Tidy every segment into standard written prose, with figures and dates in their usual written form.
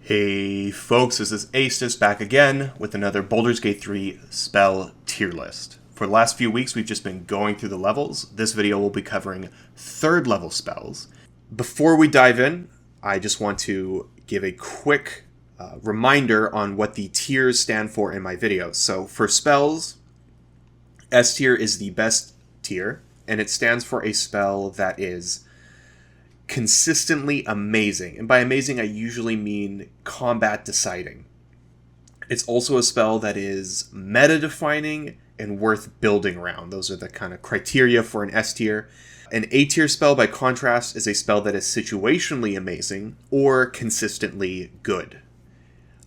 Hey folks, this is Haste back again with another Baldur's Gate 3 spell tier list. For the last few weeks we've just been going through the levels. This video will be covering 3rd level spells. Before we dive in, I just want to give a quick reminder on what the tiers stand for in my videos. So for spells, S tier is the best tier, and it stands for a spell that is consistently amazing. And by amazing, I usually mean combat deciding. It's also a spell that is meta defining and worth building around. Those are the kind of criteria for an S tier. An A tier spell, by contrast, is a spell that is situationally amazing or consistently good.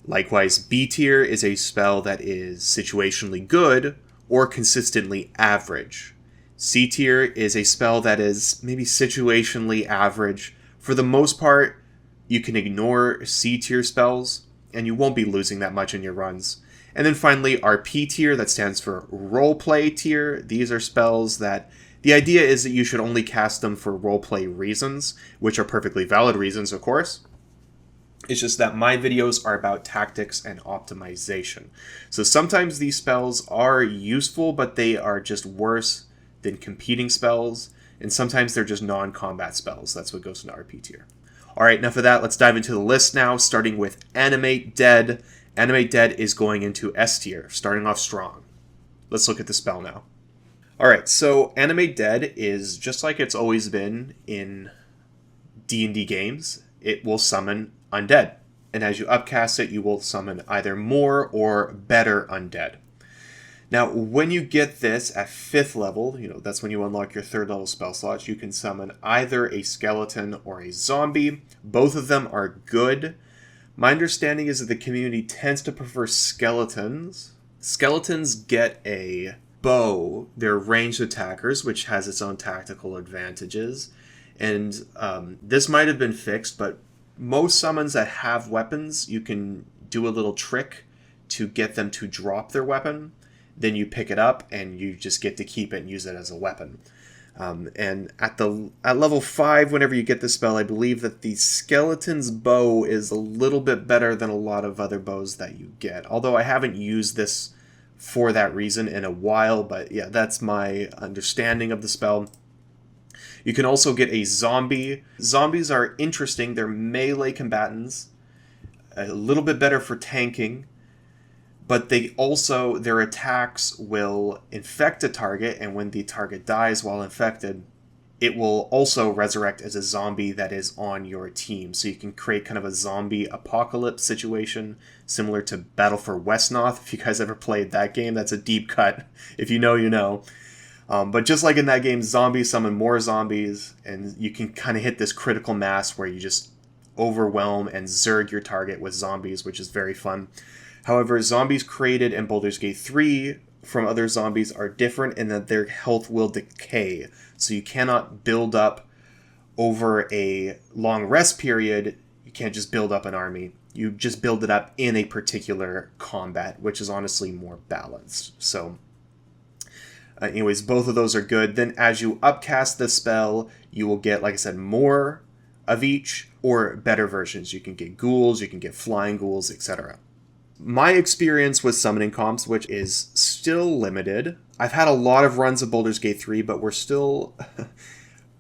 Likewise, B tier is a spell that is situationally good or consistently average. C tier is a spell that is maybe situationally average. For the most part, you can ignore C tier spells, and you won't be losing that much in your runs. And then finally, our P tier, that stands for roleplay tier. These are spells that the idea is that you should only cast them for roleplay reasons, which are perfectly valid reasons, of course. It's just that my videos are about tactics and optimization. So sometimes these spells are useful, but they are just worse than competing spells, and sometimes they're just non-combat spells. That's what goes into RP tier. Alright, enough of that. Let's dive into the list now, starting with Animate Dead. Animate Dead is going into S tier, starting off strong. Let's look at the spell now. Alright, so Animate Dead is just like it's always been in D&D games. It will summon undead, and as you upcast it, you will summon either more or better undead. Now, when you get this at 5th level, that's when you unlock your 3rd level spell slots, you can summon either a skeleton or a zombie. Both of them are good. My understanding is that the community tends to prefer skeletons. Skeletons get a bow. They're ranged attackers, which has its own tactical advantages. And this might have been fixed, but most summons that have weapons, you can do a little trick to get them to drop their weapon. Then you pick it up and you just get to keep it and use it as a weapon. And at level 5, whenever you get this spell, I believe that the skeleton's bow is a little bit better than a lot of other bows that you get. Although I haven't used this for that reason in a while, but yeah, that's my understanding of the spell. You can also get a zombie. Zombies are interesting. They're melee combatants, a little bit better for tanking. But their attacks will infect a target, and when the target dies while infected, it will also resurrect as a zombie that is on your team. So you can create kind of a zombie apocalypse situation, similar to Battle for Westnoth. If you guys ever played that game, that's a deep cut. If you know, you know. But just like in that game, zombies summon more zombies, and you can kind of hit this critical mass where you just overwhelm and zerg your target with zombies, which is very fun. However, zombies created in Baldur's Gate 3 from other zombies are different in that their health will decay. So you cannot build up over a long rest period. You can't just build up an army. You just build it up in a particular combat, which is honestly more balanced. So, anyways, both of those are good. Then as you upcast the spell, you will get, like I said, more of each or better versions. You can get ghouls, you can get flying ghouls, etc. My experience with summoning comps, which is still limited. I've had a lot of runs of Baldur's Gate 3, but we're still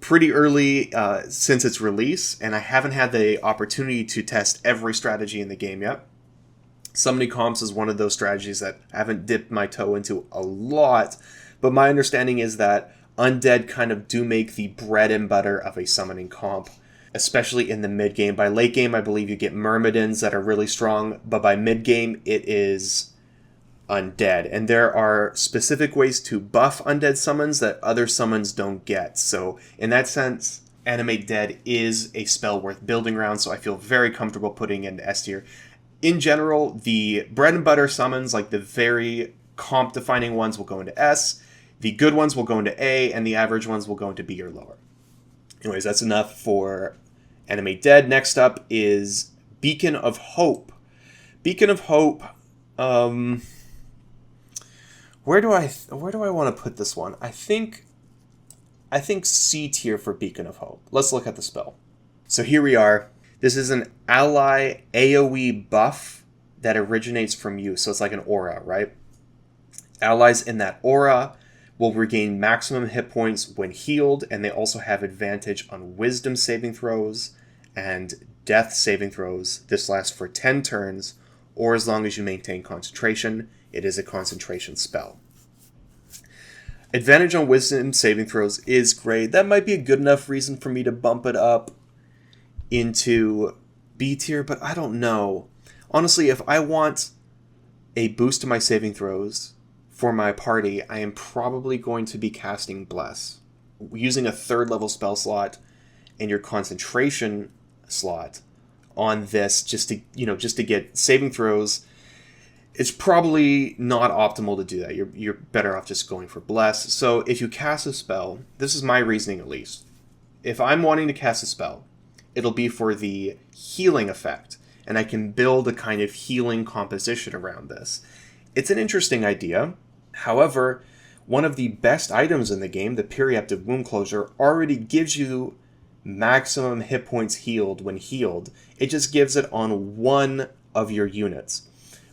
pretty early since its release, and I haven't had the opportunity to test every strategy in the game yet. Summoning comps is one of those strategies that I haven't dipped my toe into a lot, but my understanding is that undead kind of do make the bread and butter of a summoning comp, especially in the mid-game. By late game, I believe you get Myrmidons that are really strong, but by mid-game, it is undead. And there are specific ways to buff undead summons that other summons don't get. So in that sense, Animate Dead is a spell worth building around, so I feel very comfortable putting it into S tier. In general, the bread and butter summons, like the very comp-defining ones, will go into S, the good ones will go into A, and the average ones will go into B or lower. Anyways, that's enough for Animate Dead. Next up is Beacon of Hope. Beacon of Hope. Where do I want to put this one? I think C tier for Beacon of Hope. Let's look at the spell. So here we are. This is an ally AoE buff that originates from you, so it's like an aura, right? Allies in that aura will regain maximum hit points when healed, and they also have advantage on wisdom saving throws and death saving throws. This lasts for 10 turns, or as long as you maintain concentration. It is a concentration spell. Advantage on wisdom saving throws is great. That might be a good enough reason for me to bump it up into B tier, but I don't know. Honestly, if I want a boost to my saving throws for my party, I am probably going to be casting Bless. Using a 3rd level spell slot and your concentration slot on this just to get saving throws, it's probably not optimal to do that. You're better off just going for Bless. So if you cast a spell, this is my reasoning at least. If I'm wanting to cast a spell, it'll be for the healing effect, and I can build a kind of healing composition around this. It's an interesting idea. However, one of the best items in the game, the Periaptive Wound Closure, already gives you maximum hit points healed when healed. It just gives it on one of your units.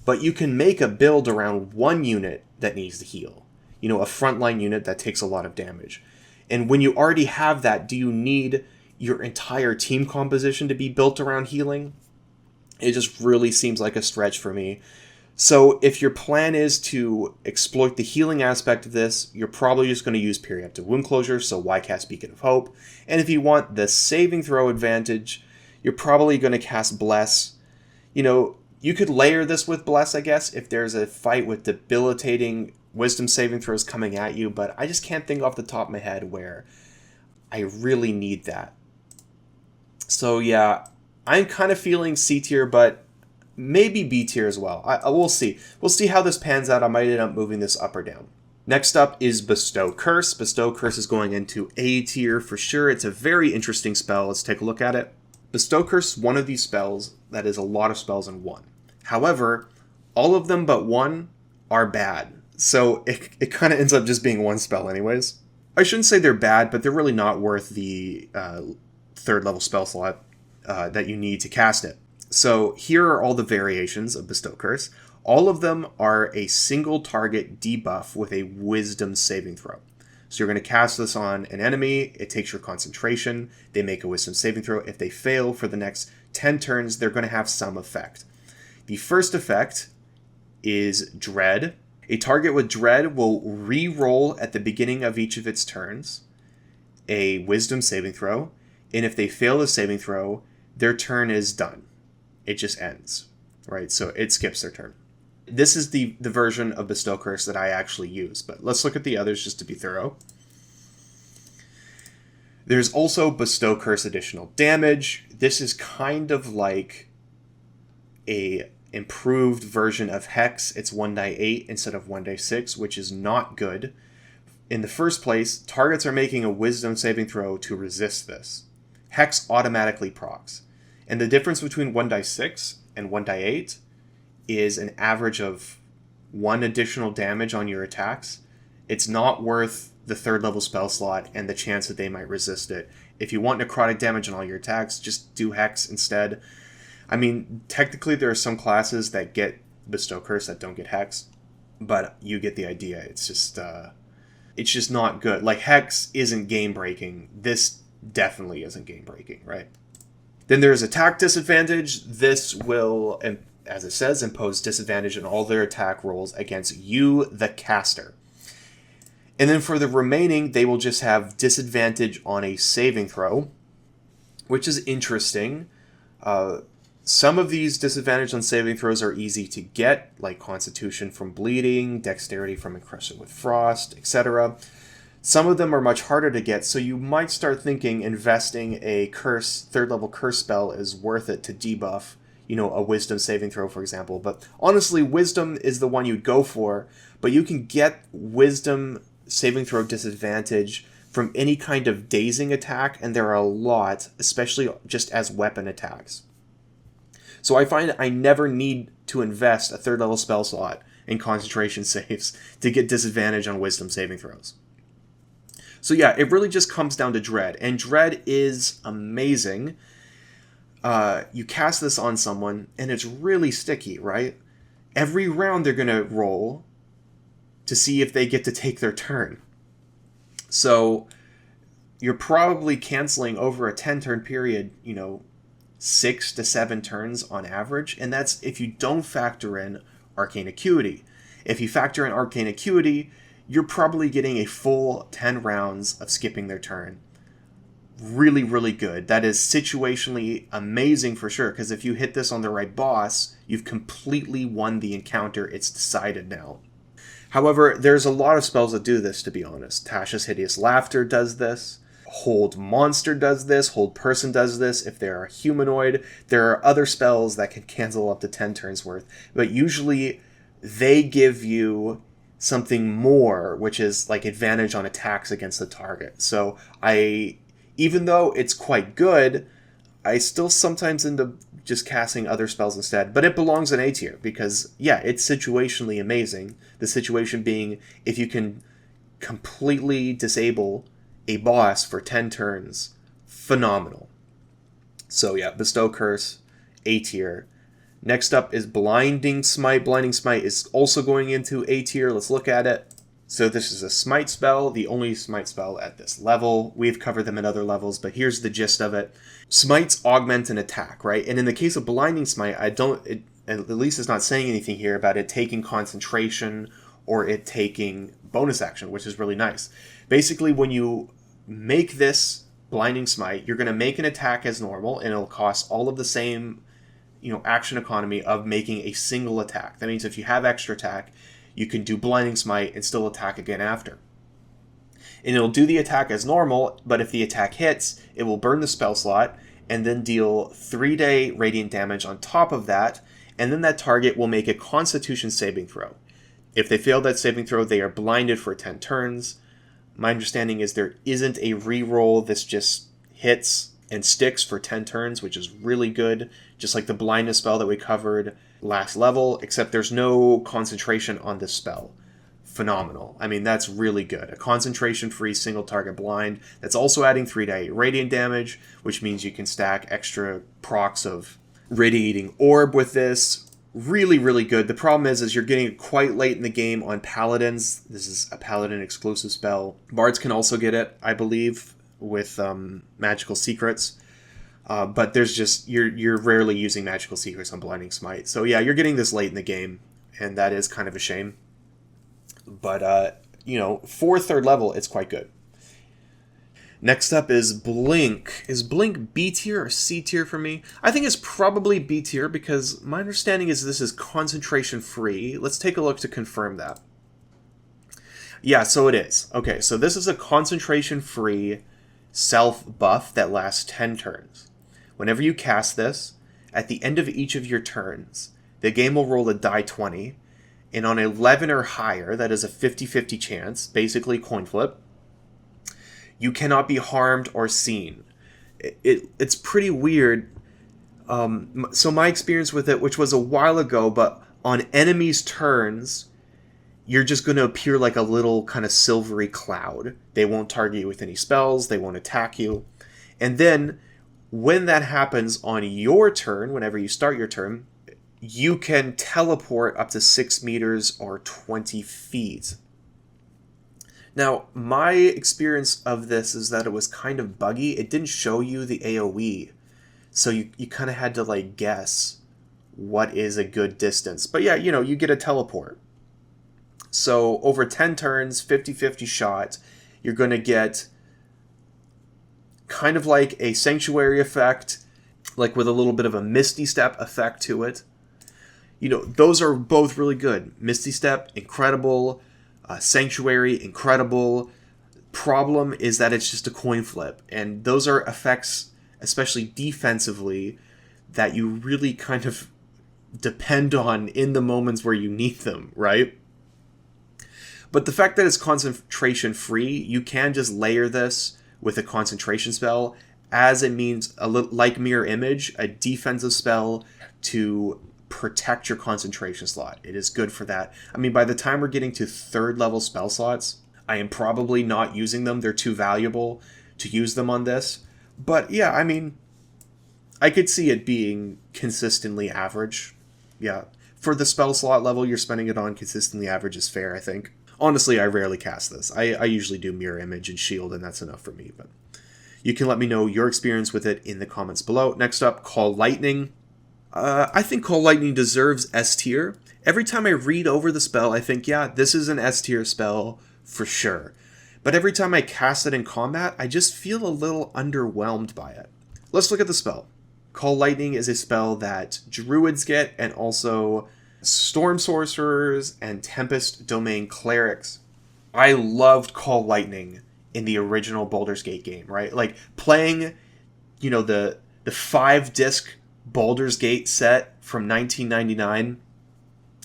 But you can make a build around one unit that needs to heal. A frontline unit that takes a lot of damage. And when you already have that, do you need your entire team composition to be built around healing? It just really seems like a stretch for me. So if your plan is to exploit the healing aspect of this, you're probably just going to use Periaptive Wound Closure, so why cast Beacon of Hope? And if you want the saving throw advantage, you're probably going to cast Bless. You could layer this with Bless, I guess, if there's a fight with debilitating wisdom saving throws coming at you, but I just can't think off the top of my head where I really need that. So yeah, I'm kind of feeling C tier, but maybe B tier as well. We'll see. We'll see how this pans out. I might end up moving this up or down. Next up is Bestow Curse. Bestow Curse is going into A tier for sure. It's a very interesting spell. Let's take a look at it. Bestow Curse is one of these spells that is a lot of spells in one. However, all of them but one are bad. So it kind of ends up just being one spell anyways. I shouldn't say they're bad, but they're really not worth the 3rd level spell slot that you need to cast it. So here are all the variations of Bestow Curse. All of them are a single target debuff with a wisdom saving throw. So you're going to cast this on an enemy, it takes your concentration, they make a wisdom saving throw. If they fail for the next 10 turns, they're going to have some effect. The first effect is Dread. A target with Dread will re-roll at the beginning of each of its turns a wisdom saving throw, and if they fail the saving throw, their turn is done. It just ends, right? So it skips their turn. This is the version of Bestow Curse that I actually use, but let's look at the others just to be thorough. There's also Bestow Curse additional damage. This is kind of like a improved version of Hex. It's 1d8 instead of 1d6, which is not good. In the first place, targets are making a wisdom saving throw to resist this. Hex automatically procs. And the difference between 1d6 and 1d8 is an average of 1 additional damage on your attacks. It's not worth the 3rd level spell slot and the chance that they might resist it. If you want necrotic damage on all your attacks, just do Hex instead. I mean, technically there are some classes that get Bestow Curse that don't get Hex, but you get the idea. It's just not good. Like, Hex isn't game-breaking. This definitely isn't game-breaking, right? Then there's attack disadvantage. This will, as it says, impose disadvantage on all their attack rolls against you, the caster. And then for the remaining, they will just have disadvantage on a saving throw, which is interesting. Some of these disadvantage on saving throws are easy to get, like Constitution from Bleeding, Dexterity from Encrusted with Frost, etc. Some of them are much harder to get, so you might start thinking investing a curse, 3rd level curse spell is worth it to debuff, a wisdom saving throw, for example. But honestly, wisdom is the one you'd go for, but you can get wisdom saving throw disadvantage from any kind of dazing attack, and there are a lot, especially just as weapon attacks. So I find I never need to invest a 3rd level spell slot in concentration saves to get disadvantage on wisdom saving throws. So yeah, it really just comes down to Dread, and Dread is amazing. you cast this on someone, and it's really sticky, right? Every round they're going to roll to see if they get to take their turn. So you're probably canceling over a 10-turn period, 6 to 7 turns on average, and that's if you don't factor in Arcane Acuity. If you factor in Arcane Acuity, you're probably getting a full 10 rounds of skipping their turn. Really, really good. That is situationally amazing for sure, because if you hit this on the right boss, you've completely won the encounter. It's decided now. However, there's a lot of spells that do this, to be honest. Tasha's Hideous Laughter does this. Hold Monster does this. Hold Person does this. If they're a humanoid, there are other spells that can cancel up to 10 turns worth. But usually, they give you something more, which is like advantage on attacks against the target. So even though it's quite good, I still sometimes end up just casting other spells instead. But it belongs in A tier because, yeah, it's situationally amazing. The situation being, if you can completely disable a boss for 10 turns, phenomenal. So yeah, Bestow Curse, A tier. Next up is Blinding Smite. Blinding Smite is also going into A tier. Let's look at it. So this is a Smite spell, the only Smite spell at this level. We've covered them at other levels, but here's the gist of it. Smites augment an attack, right? And in the case of Blinding Smite, at least it's not saying anything here about it taking concentration or it taking bonus action, which is really nice. Basically, when you make this Blinding Smite, you're going to make an attack as normal, and it'll cost all of the same, action economy of making a single attack. That means if you have extra attack, you can do Blinding Smite and still attack again after. And it'll do the attack as normal, but if the attack hits, it will burn the spell slot and then deal 3-day radiant damage on top of that, and then that target will make a Constitution saving throw. If they fail that saving throw, they are blinded for 10 turns. My understanding is there isn't a reroll. This just hits and sticks for 10 turns, which is really good, just like the blindness spell that we covered last level, except there's no concentration on this spell. Phenomenal. I mean, that's really good. A concentration-free single target blind that's also adding 3-day radiant damage, which means you can stack extra procs of Radiating Orb with this. Really, really good. The problem is you're getting it quite late in the game on Paladins. This is a Paladin exclusive spell. Bards can also get it, I believe, with Magical Secrets. But there's just, you're rarely using Magical Secrets on Blinding Smite. So yeah, you're getting this late in the game, and that is kind of a shame. But, for 3rd level, it's quite good. Next up is Blink. Is Blink B tier or C tier for me? I think it's probably B tier because my understanding is this is concentration free. Let's take a look to confirm that. Yeah, so it is. Okay, so this is a concentration free self buff that lasts 10 turns. Whenever you cast this, at the end of each of your turns, the game will roll a die 20, and on 11 or higher, that is a 50-50 chance, basically coin flip, you cannot be harmed or seen. It's pretty weird. So my experience with it, which was a while ago, but on enemies' turns, you're just going to appear like a little kind of silvery cloud. They won't target you with any spells. They won't attack you. And then when that happens on your turn, whenever you start your turn, you can teleport up to 6 meters or 20 feet. Now, my experience of this is that it was kind of buggy. It didn't show you the AoE. So you kind of had to, guess what is a good distance. But yeah, you get a teleport. So over 10 turns, 50-50 shot, you're going to get kind of like a Sanctuary effect, like with a little bit of a Misty Step effect to it. Those are both really good. Misty Step, incredible. Sanctuary, incredible. Problem is that it's just a coin flip. And those are effects, especially defensively, that you really kind of depend on in the moments where you need them, right? But the fact that it's concentration free, you can just layer this with a concentration spell, as it means, like Mirror Image, a defensive spell to protect your concentration slot. It is good for that. I mean, by the time we're getting to 3rd level spell slots, I am probably not using them. They're too valuable to use them on this. But yeah, I mean, I could see it being consistently average. Yeah. For the spell slot level you're spending it on, consistently average is fair, I think. Honestly, I rarely cast this. I usually do Mirror Image and Shield, and that's enough for me. But you can let me know your experience with it in the comments below. Next up, Call Lightning. I think Call Lightning deserves S tier. Every time I read over the spell, I think, yeah, this is an S tier spell for sure. But every time I cast it in combat, I just feel a little underwhelmed by it. Let's look at the spell. Call Lightning is a spell that Druids get, and also Storm Sorcerers and Tempest Domain Clerics. I loved Call Lightning in the original Baldur's Gate game, right? Like, playing, you know, the 5-disc Baldur's Gate set from 1999,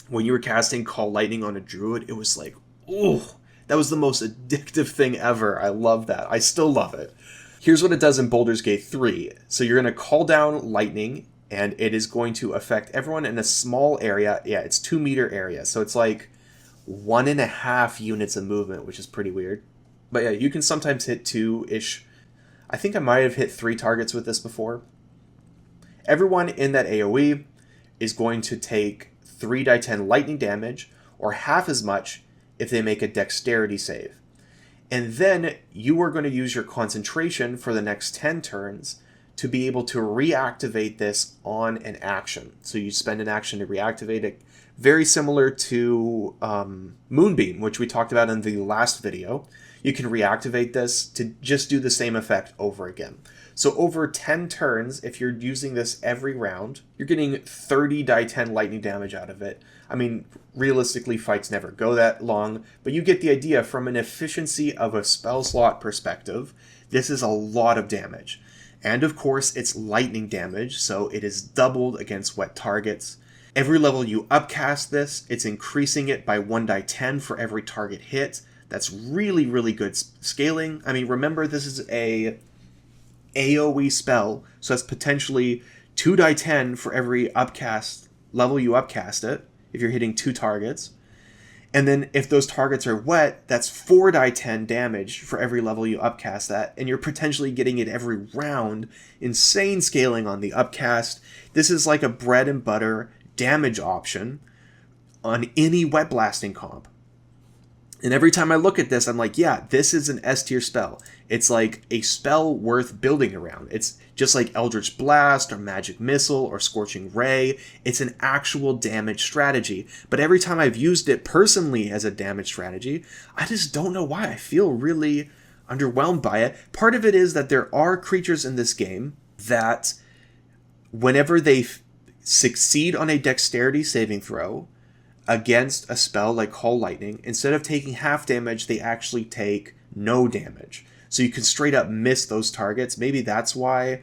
when you were casting Call Lightning on a Druid, it was like, ooh, that was the most addictive thing ever. I love that. I still love it. Here's what it does in Baldur's Gate 3. So you're going to call down lightning, and it is going to affect everyone in a small area. Yeah, it's 2-meter area. So it's like 1.5 units of movement, which is pretty weird. But yeah, you can sometimes hit 2-ish. I think I might have hit 3 targets with this before. Everyone in that AoE is going to take 3d10 lightning damage, or half as much if they make a dexterity save. And then you are going to use your concentration for the next 10 turns to be able to reactivate this on an action. So you spend an action to reactivate it. Very similar to Moonbeam, which we talked about in the last video. You can reactivate this to just do the same effect over again. So over 10 turns, if you're using this every round, you're getting 30 die 10 lightning damage out of it. I mean, realistically, fights never go that long, but you get the idea. From an efficiency of a spell slot perspective, this is a lot of damage. And of course, it's lightning damage, so it is doubled against wet targets. Every level you upcast this, it's increasing it by 1 die 10 for every target hit. That's really, really good scaling. I mean, remember, this is a AoE spell, so that's potentially 2 die 10 for every upcast level you upcast it, if you're hitting 2 targets. And then if those targets are wet, that's 4 die 10 damage for every level you upcast that, and you're potentially getting it every round. Insane scaling on the upcast. This is like a bread and butter damage option on any wet blasting comp. And every time I look at this, I'm like, yeah, this is an S tier spell. It's like a spell worth building around. It's just like Eldritch Blast or Magic Missile or Scorching Ray. It's an actual damage strategy. But every time I've used it personally as a damage strategy, I just don't know why. I feel really underwhelmed by it. Part of it is that there are creatures in this game that whenever they succeed on a dexterity saving throw against a spell like Call Lightning, instead of taking half damage, they actually take no damage. So you can straight up miss those targets. Maybe that's why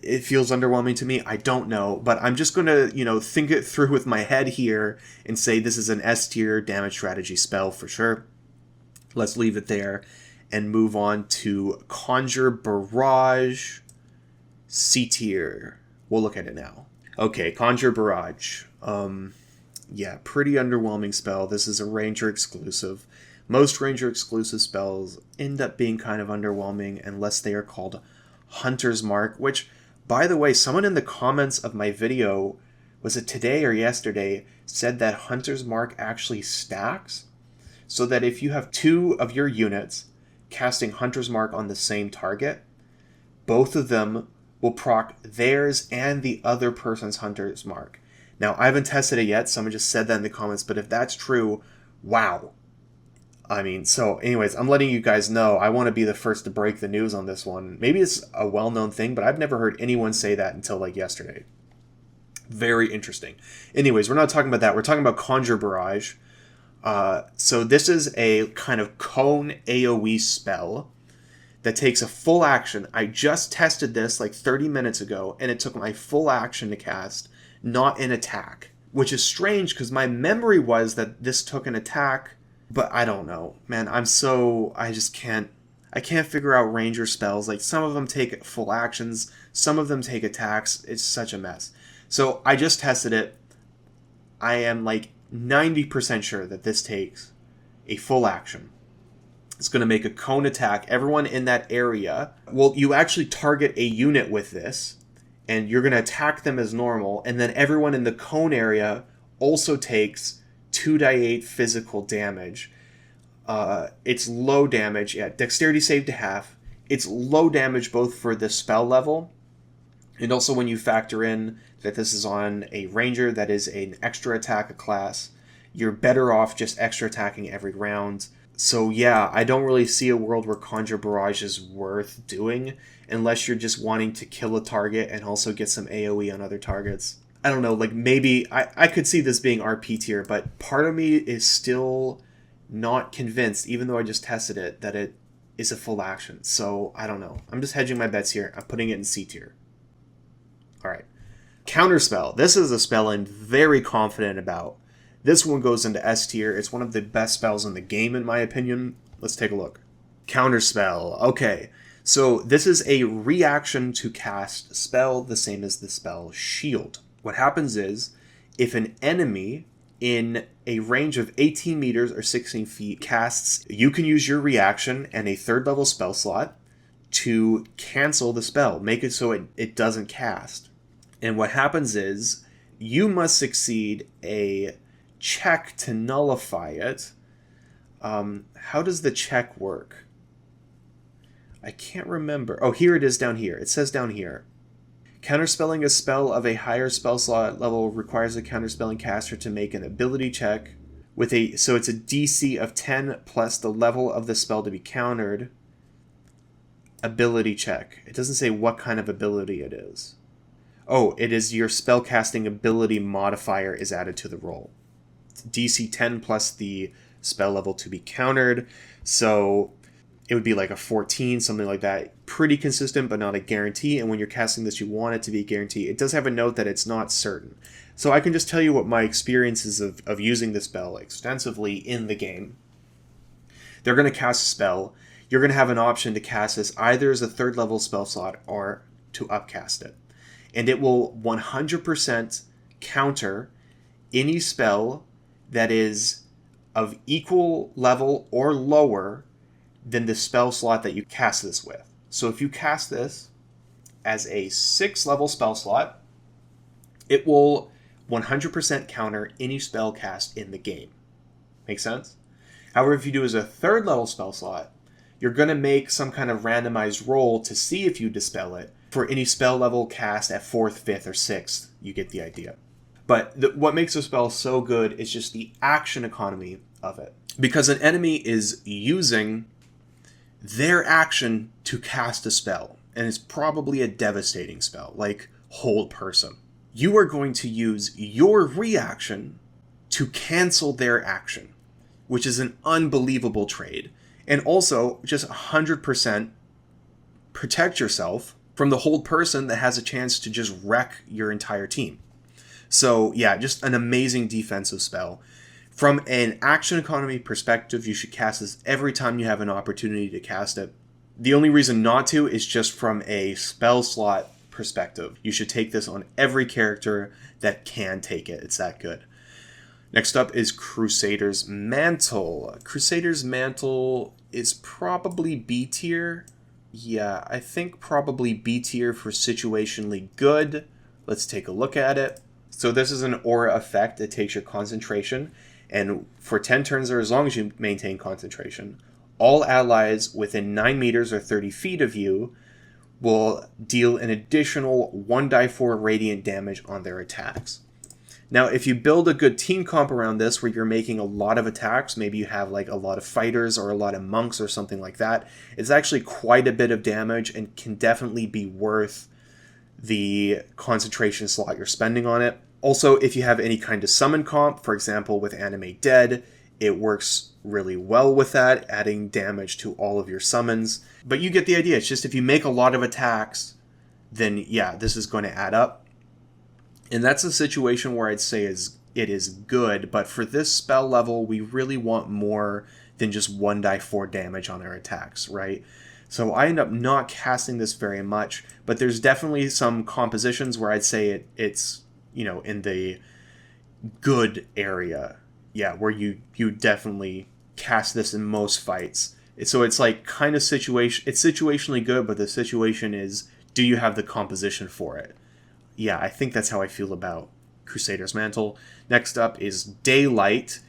it feels underwhelming to me. I don't know. But I'm just going to, think it through with my head here and say this is an S tier damage strategy spell for sure. Let's leave it there and move on to Conjure Barrage, C tier. We'll look at it now. Okay, Conjure Barrage. Yeah, pretty underwhelming spell. This is a Ranger exclusive. Most Ranger exclusive spells end up being kind of underwhelming unless they are called Hunter's Mark, which, by the way, someone in the comments of my video, was it today or yesterday, said that Hunter's Mark actually stacks, so that if you have 2 of your units casting Hunter's Mark on the same target, both of them will proc theirs and the other person's Hunter's Mark. Now, I haven't tested it yet, someone just said that in the comments, but if that's true, wow. I mean, so anyways, I'm letting you guys know. I want to be the first to break the news on this one. Maybe it's a well-known thing, but I've never heard anyone say that until like yesterday. Very interesting. Anyways, we're not talking about that. We're talking about Conjure Barrage. So this is a kind of cone AoE spell that takes a full action. I just tested this like 30 minutes ago, and it took my full action to cast, not an attack, which is strange because my memory was that this took an attack, but I don't know, man. I can't figure out Ranger spells. Like, some of them take full actions, some of them take attacks. It's such a mess. So I just tested it. I am like 90% sure that this takes a full action. It's going to make a cone attack. Everyone in that area, well, you actually target a unit with this, and you're going to attack them as normal, and then everyone in the cone area also takes 2d8 physical damage. It's low damage. Yeah, dexterity save to half. It's low damage both for the spell level, and also when you factor in that this is on a ranger that is an extra attack class, you're better off just extra attacking every round. So yeah, I don't really see a world where Conjure Barrage is worth doing unless you're just wanting to kill a target and also get some AoE on other targets. I don't know, like maybe I could see this being RP tier, but part of me is still not convinced, even though I just tested it, that it is a full action. So I don't know. I'm just hedging my bets here. I'm putting it in C tier. Alright. Counterspell. This is a spell I'm very confident about. This one goes into S tier. It's one of the best spells in the game, in my opinion. Let's take a look. Counterspell. Okay, so this is a reaction to cast spell, the same as the spell Shield. What happens is, if an enemy in a range of 18 meters or 16 feet casts, you can use your reaction and a 3rd level spell slot to cancel the spell, make it so it doesn't cast. And what happens is, you must succeed a check to nullify it. How does the check work? I can't remember. Oh, here it is down here. It says down here. Counterspelling a spell of a higher spell slot level requires a counterspelling caster to make an ability check with so it's a DC of 10 plus the level of the spell to be countered. Ability check. It doesn't say what kind of ability it is. Oh, it is your spellcasting ability modifier is added to the roll. DC 10 plus the spell level to be countered. So it would be like a 14, something like that. Pretty consistent, but not a guarantee. And when you're casting this, you want it to be a guarantee. It does have a note that it's not certain. So I can just tell you what my experiences of using this spell extensively in the game. They're going to cast a spell. You're going to have an option to cast this either as a 3rd level spell slot or to upcast it. And it will 100% counter any spell that is of equal level or lower than the spell slot that you cast this with. So if you cast this as a 6th level spell slot, it will 100% counter any spell cast in the game. Make sense? However, if you do as a 3rd level spell slot, you're going to make some kind of randomized roll to see if you dispel it for any spell level cast at 4th, 5th, or 6th. You get the idea. But what makes the spell so good is just the action economy of it. Because an enemy is using their action to cast a spell, and it's probably a devastating spell, like Hold Person. You are going to use your reaction to cancel their action, which is an unbelievable trade. And also, just 100% protect yourself from the Hold Person that has a chance to just wreck your entire team. So yeah, just an amazing defensive spell. From an action economy perspective, you should cast this every time you have an opportunity to cast it. The only reason not to is just from a spell slot perspective. You should take this on every character that can take it. It's that good. Next up is Crusader's Mantle. Crusader's Mantle is probably B tier. Yeah, I think probably B tier for situationally good. Let's take a look at it. So this is an aura effect that takes your concentration, and for 10 turns or as long as you maintain concentration, all allies within 9 meters or 30 feet of you will deal an additional 1d4 radiant damage on their attacks. Now, if you build a good team comp around this where you're making a lot of attacks, maybe you have like a lot of fighters or a lot of monks or something like that, it's actually quite a bit of damage and can definitely be worth the concentration slot you're spending on it. Also, if you have any kind of summon comp, for example with Animate Dead, it works really well with that, adding damage to all of your summons. But you get the idea. It's just if you make a lot of attacks, then yeah, this is going to add up. And that's a situation where I'd say it is good, but for this spell level, we really want more than just 1d4 damage on our attacks, right? So I end up not casting this very much, but there's definitely some compositions where I'd say it's, you know, in the good area. Yeah, where you definitely cast this in most fights. So it's like kind of it's situationally good, but the situation is, do you have the composition for it? yeah, I think that's how I feel about Crusader's Mantle. Next up is Daylight.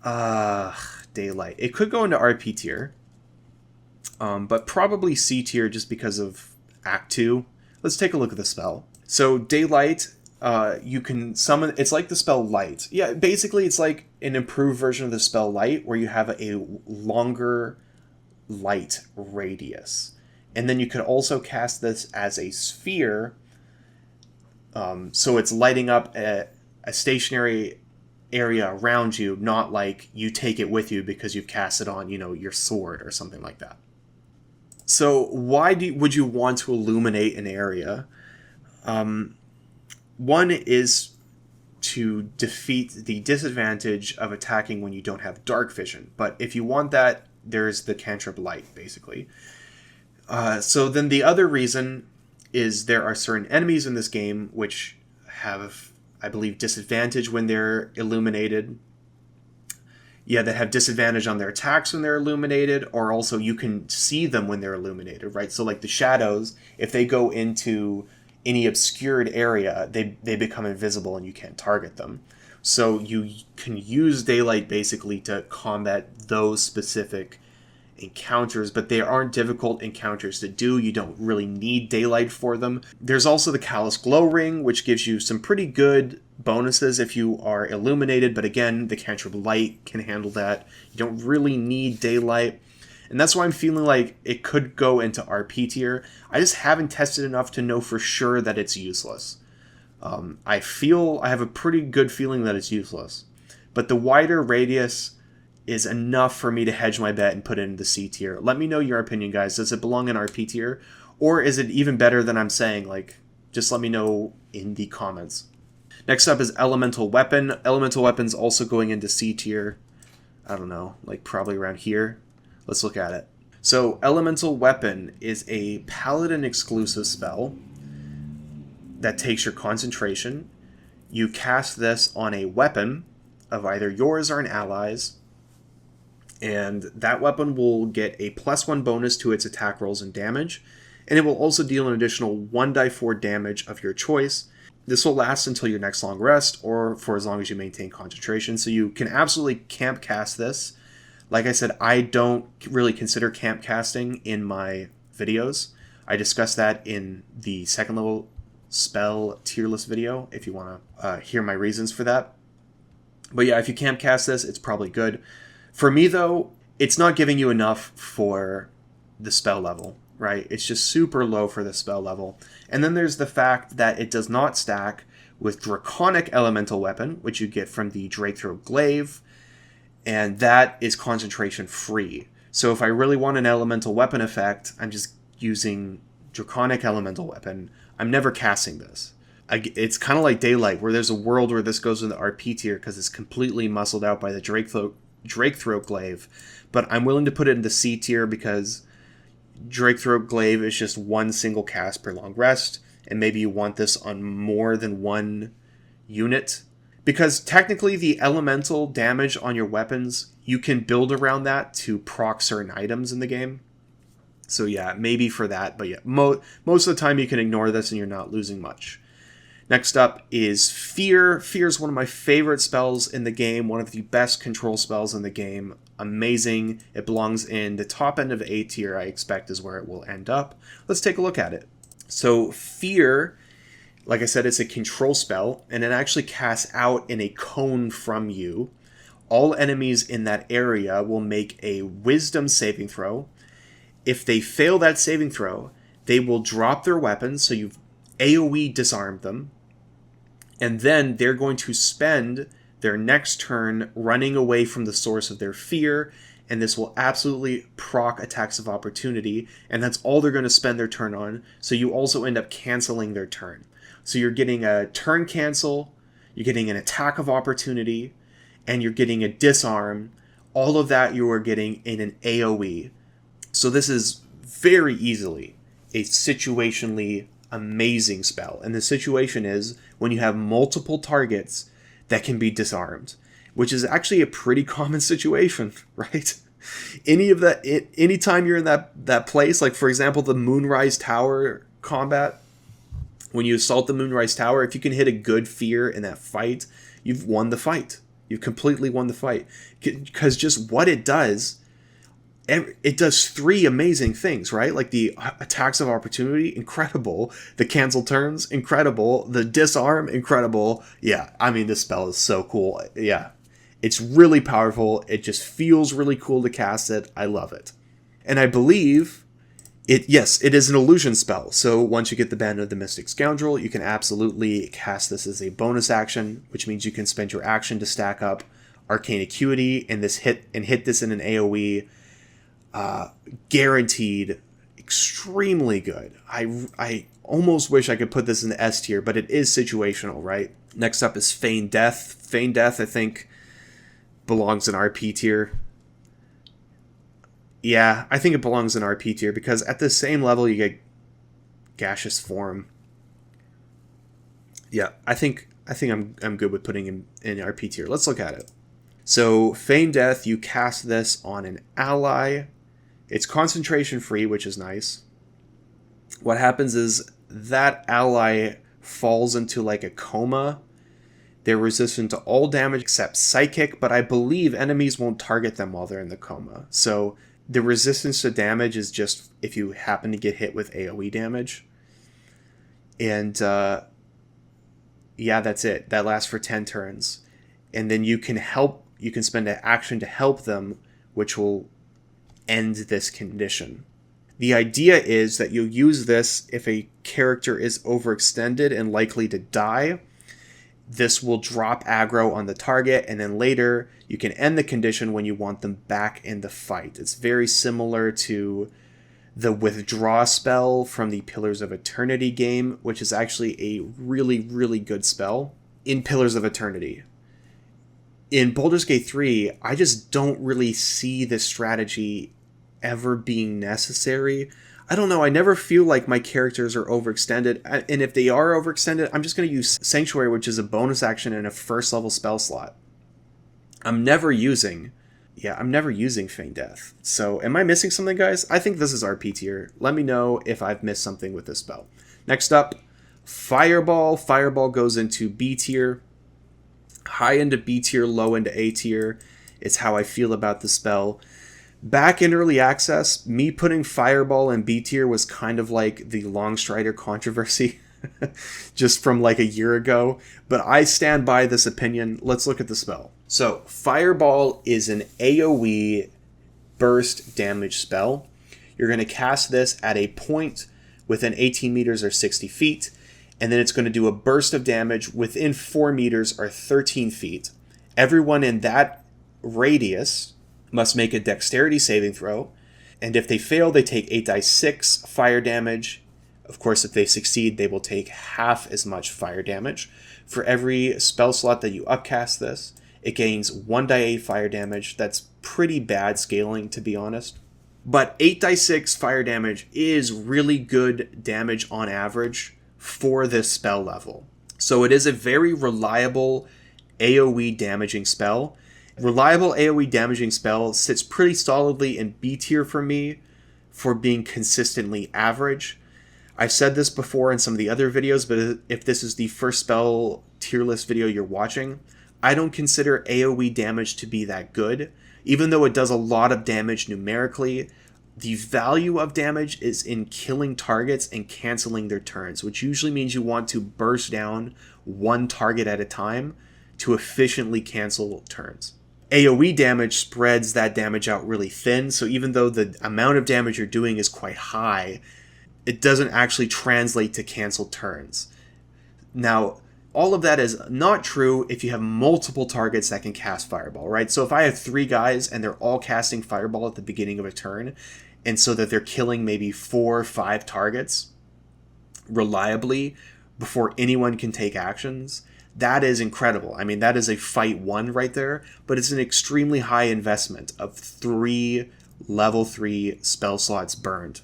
Daylight. It could go into RP tier, but probably C tier just because of Act 2. Let's take a look at the spell. So Daylight, you can summon... It's like the spell Light. Yeah, basically it's like an improved version of the spell Light, where you have a longer light radius. And then you could also cast this as a sphere, so it's lighting up a stationary area around you, not like you take it with you because you've cast it on, your sword or something like that. So why would you want to illuminate an area? One is to defeat the disadvantage of attacking when you don't have dark vision. But if you want that, there's the cantrip Light, basically. So then the other reason is there are certain enemies in this game which have, I believe, disadvantage when they're illuminated. Yeah, that have disadvantage on their attacks when they're illuminated, or also you can see them when they're illuminated, right? So like the shadows, if they go into any obscured area, they become invisible and you can't target them. So you can use Daylight basically to combat those specific encounters, but they aren't difficult encounters to do. You don't really need Daylight for them. There's also the Callous Glow Ring, which gives you some pretty good bonuses if you are illuminated, but again, the cantrip Light can handle that. You don't really need Daylight, and that's why I'm feeling like it could go into RP tier. I just haven't tested enough to know for sure that it's useless. I have a pretty good feeling that it's useless, but the wider radius is enough for me to hedge my bet and put it in the C tier. Let me know your opinion, guys. Does it belong in RP tier? Or is it even better than I'm saying? Like, just let me know in the comments. Next up is Elemental Weapon. Elemental Weapon's also going into C tier. I don't know, like probably around here. Let's look at it. So, Elemental Weapon is a Paladin exclusive spell that takes your concentration. You cast this on a weapon of either yours or an ally's, and that weapon will get a +1 bonus to its attack rolls and damage, and it will also deal an additional 1d4 damage of your choice. This will last until your next long rest, or for as long as you maintain concentration, so you can absolutely camp cast this. Like I said, I don't really consider camp casting in my videos. I discussed that in the second level spell tier list video, if you want to hear my reasons for that. But yeah, if you camp cast this, it's probably good. For me, though, it's not giving you enough for the spell level, right? It's just super low for the spell level. And then there's the fact that it does not stack with Draconic Elemental Weapon, which you get from the Drakethroat Glaive, and that is concentration free. So if I really want an Elemental Weapon effect, I'm just using Draconic Elemental Weapon. I'm never casting this. It's kind of like Daylight, where there's a world where this goes in the RP tier because it's completely muscled out by the Drakethroat Glaive, but I'm willing to put it in the C tier because Drakethroat Glaive is just one single cast per long rest, and maybe you want this on more than one unit. Because technically the elemental damage on your weapons, you can build around that to proc certain items in the game. So yeah, maybe for that, but yeah, most of the time you can ignore this and you're not losing much. Next up is Fear. Fear is one of my favorite spells in the game, one of the best control spells in the game. Amazing. It belongs in the top end of A tier, I expect, is where it will end up. Let's take a look at it. So Fear, like I said, it's a control spell, and it actually casts out in a cone from you. All enemies in that area will make a Wisdom saving throw. If they fail that saving throw, they will drop their weapons, so you've AoE disarmed them. And then they're going to spend their next turn running away from the source of their fear, and this will absolutely proc attacks of opportunity, and that's all they're going to spend their turn on, so you also end up canceling their turn. So you're getting a turn cancel, you're getting an attack of opportunity, and you're getting a disarm. All of that you are getting in an AoE. So this is very easily a situationally amazing spell, and the situation is when you have multiple targets that can be disarmed, which is actually a pretty common situation, right? Anytime you're in that place, like for example the Moonrise Tower combat, When you assault the Moonrise Tower, if you can hit a good fear in that fight, you've won the fight. You've completely won the fight. Because just what it does 3 amazing things, right? Like the attacks of opportunity, incredible. The cancel turns, incredible. The disarm, incredible. Yeah, I mean, this spell is so cool. Yeah, it's really powerful. It just feels really cool to cast it. I love it. And I believe yes, it is an illusion spell. So once you get the Band of the Mystic Scoundrel, you can absolutely cast this as a bonus action, which means you can spend your action to stack up Arcane Acuity and hit this in an AoE. Guaranteed, extremely good. I almost wish I could put this in the S tier, but it is situational, right? Next up is Feign Death. Feign Death, I think, belongs in RP tier. Yeah, I think it belongs in RP tier because at the same level you get Gaseous Form. Yeah, I think I'm good with putting him in RP tier. Let's look at it. So Feign Death, you cast this on an ally. It's concentration free, which is nice. What happens is that ally falls into like a coma. They're resistant to all damage except psychic, but I believe enemies won't target them while they're in the coma. So the resistance to damage is just if you happen to get hit with AoE damage. And yeah, that's it. That lasts for 10 turns. And then you can spend an action to help them, which will end this condition. The idea is that you'll use this if a character is overextended and likely to die. This will drop aggro on the target, and then later you can end the condition when you want them back in the fight. It's very similar to the Withdraw spell from the Pillars of Eternity game, which is actually a really, really good spell in Pillars of Eternity. In Baldur's Gate 3, I just don't really see this strategy ever being necessary. I don't know, I never feel like my characters are overextended, and if they are overextended, I'm just going to use Sanctuary, which is a bonus action in a first level spell slot. I'm never using Feign Death. So am I missing something, guys? I think this is RP tier. Let me know if I've missed something with this spell. Next up, Fireball. Fireball goes into B tier. High into B tier, low into A tier. It's how I feel about the spell. Back in early access, me putting Fireball in B tier was kind of like the Longstrider controversy just from like a year ago, but I stand by this opinion. Let's look at the spell. So Fireball is an AoE burst damage spell. You're going to cast this at a point within 18 meters or 60 feet, and then it's going to do a burst of damage within 4 meters or 13 feet. Everyone in that radius must make a dexterity saving throw, and if they fail, they take 8d6 fire damage. Of course, if they succeed, they will take half as much fire damage. For every spell slot that you upcast this, it gains 1d8 fire damage. That's pretty bad scaling, to be honest. But 8d6 fire damage is really good damage on average for this spell level. So it is a very reliable AoE damaging spell. Reliable AoE damaging spell sits pretty solidly in B tier for me for being consistently average. I've said this before in some of the other videos, but if this is the first spell tier list video you're watching, I don't consider AoE damage to be that good. Even though it does a lot of damage numerically, the value of damage is in killing targets and canceling their turns, which usually means you want to burst down one target at a time to efficiently cancel turns. AoE damage spreads that damage out really thin, so even though the amount of damage you're doing is quite high, it doesn't actually translate to canceled turns. Now, all of that is not true if you have multiple targets that can cast Fireball, right? So if I have 3 guys and they're all casting Fireball at the beginning of a turn, and so that they're killing maybe 4 or 5 targets reliably before anyone can take actions, that is incredible. I mean, that is a fight won right there, but it's an extremely high investment of 3 level 3 spell slots burned.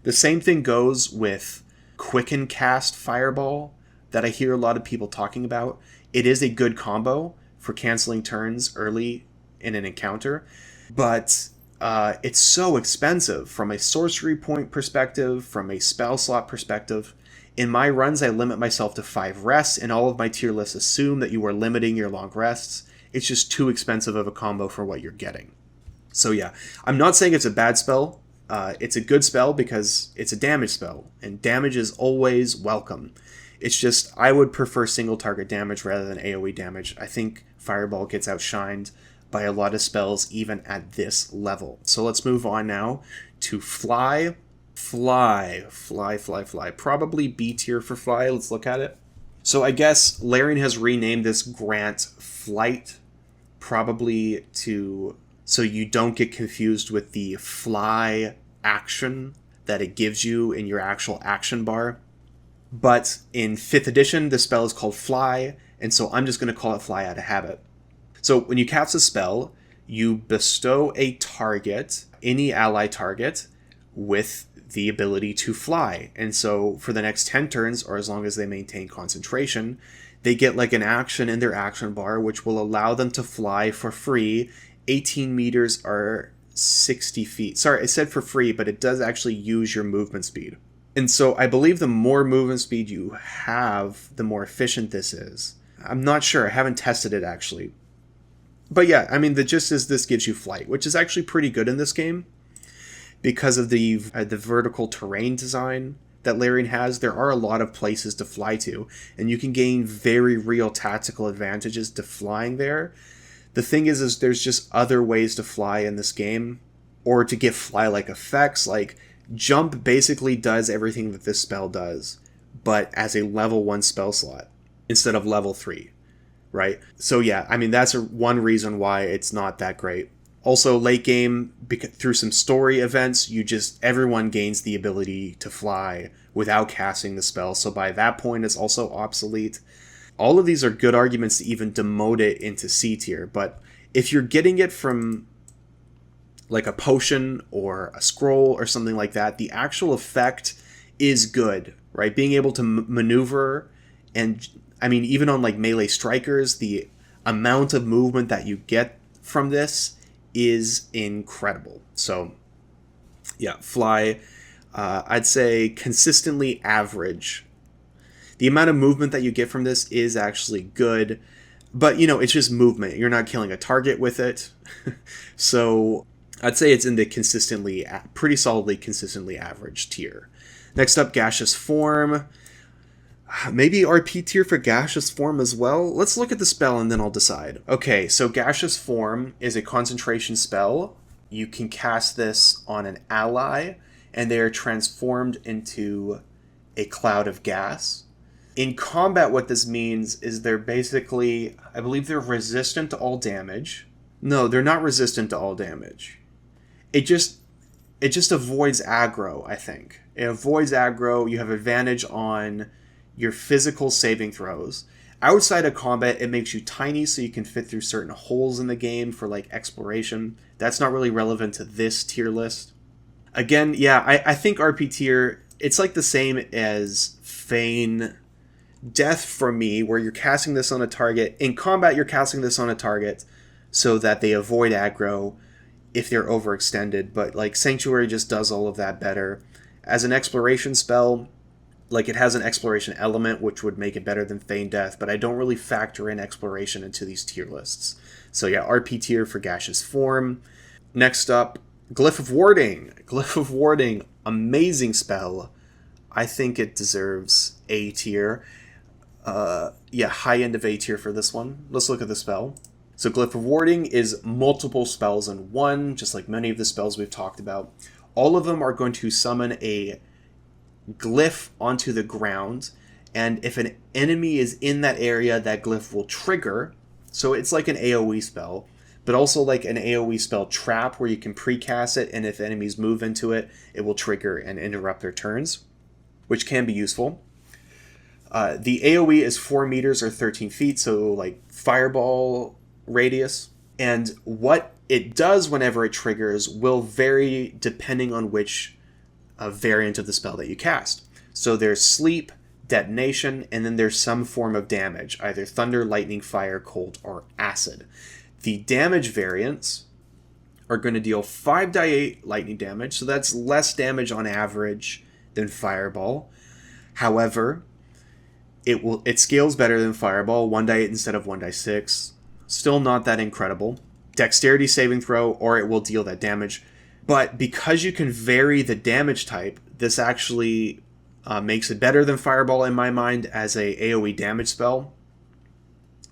The same thing goes with Quicken Cast Fireball that I hear a lot of people talking about. It is a good combo for canceling turns early in an encounter, but it's so expensive from a sorcery point perspective, from a spell slot perspective. In my runs, I limit myself to 5 rests, and all of my tier lists assume that you are limiting your long rests. It's just too expensive of a combo for what you're getting. So yeah, I'm not saying it's a bad spell. It's a good spell because it's a damage spell, and damage is always welcome. It's just, I would prefer single target damage rather than AoE damage. I think Fireball gets outshined by a lot of spells even at this level. So let's move on now to Fly. Fly. Probably B tier for Fly. Let's look at it. So I guess Larian has renamed this Grant Flight, probably so you don't get confused with the Fly action that it gives you in your actual action bar. But in 5th edition, the spell is called Fly, and so I'm just going to call it Fly out of habit. So when you cast a spell, you bestow a target, any ally target, with the ability to fly. And so for the next 10 turns, or as long as they maintain concentration, they get like an action in their action bar, which will allow them to fly for free 18 meters or 60 feet. Sorry, I said for free, but it does actually use your movement speed. And so I believe the more movement speed you have, the more efficient this is. I'm not sure. I haven't tested it, actually. But yeah, I mean, the gist is this gives you flight, which is actually pretty good in this game. Because of the vertical terrain design that Larian has, there are a lot of places to fly to, and you can gain very real tactical advantages to flying there. The thing is there's just other ways to fly in this game, or to get fly-like effects, like Jump basically does everything that this spell does, but as a level 1 spell slot instead of level 3, right? So yeah, I mean, that's one reason why it's not that great. Also, late game, through some story events, everyone gains the ability to fly without casting the spell, so by that point it's also obsolete. All of these are good arguments to even demote it into C tier, but if you're getting it from like a potion or a scroll or something like that, the actual effect is good, right? Being able to maneuver, and I mean, even on like melee strikers, the amount of movement that you get from this is incredible. So yeah, Fly, I'd say consistently average. The amount of movement that you get from this is actually good, but you know, it's just movement. You're not killing a target with it. So I'd say it's in the pretty solidly consistently average tier. Next up, Gaseous Form. Maybe RP tier for Gaseous Form as well. Let's look at the spell and then I'll decide. Okay, so Gaseous Form is a concentration spell. You can cast this on an ally, and they are transformed into a cloud of gas. In combat, what this means is they're basically, I believe they're resistant to all damage. No, they're not resistant to all damage. It just avoids aggro, I think. It avoids aggro. You have advantage on your physical saving throws. Outside of combat, it makes you tiny so you can fit through certain holes in the game for like exploration. That's not really relevant to this tier list. Again, yeah, I think RP tier, it's like the same as Feign Death for me, where you're casting this on a target. In combat, you're casting this on a target so that they avoid aggro if they're overextended, but like Sanctuary just does all of that better. As an exploration spell, like it has an exploration element, which would make it better than Feign Death, but I don't really factor in exploration into these tier lists. So yeah, RP tier for Gaseous Form. Next up, Glyph of Warding. Glyph of Warding, amazing spell. I think it deserves A tier. Yeah, high end of A tier for this one. Let's look at the spell. So Glyph of Warding is multiple spells in one, just like many of the spells we've talked about. All of them are going to summon a glyph onto the ground, and if an enemy is in that area, that glyph will trigger. So it's like an AoE spell, but also like an AoE spell trap where you can precast it, and if enemies move into it, it will trigger and interrupt their turns, which can be useful. The AoE is 4 meters or 13 feet, so like fireball radius. And what it does whenever it triggers will vary depending on which variant of the spell that you cast. So there's sleep, detonation, and then there's some form of damage, either thunder, lightning, fire, cold, or acid. The damage variants are going to deal 5d8 lightning damage, so that's less damage on average than fireball. However, it scales better than Fireball, 1d8 instead of 1d6. Still not that incredible. Dexterity saving throw, or it will deal that damage. But because you can vary the damage type, this actually makes it better than Fireball in my mind as a AoE damage spell.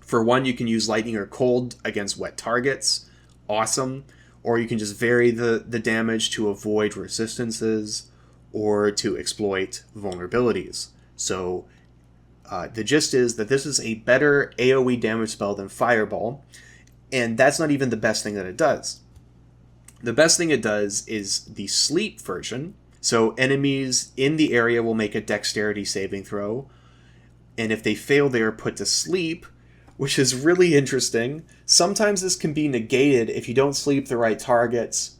For one, you can use Lightning or Cold against wet targets. Awesome. Or you can just vary the damage to avoid resistances or to exploit vulnerabilities. So the gist is that this is a better AoE damage spell than Fireball, and that's not even the best thing that it does. The best thing it does is the Sleep version. So enemies in the area will make a Dexterity saving throw, and if they fail, they are put to sleep, which is really interesting. Sometimes this can be negated if you don't sleep the right targets.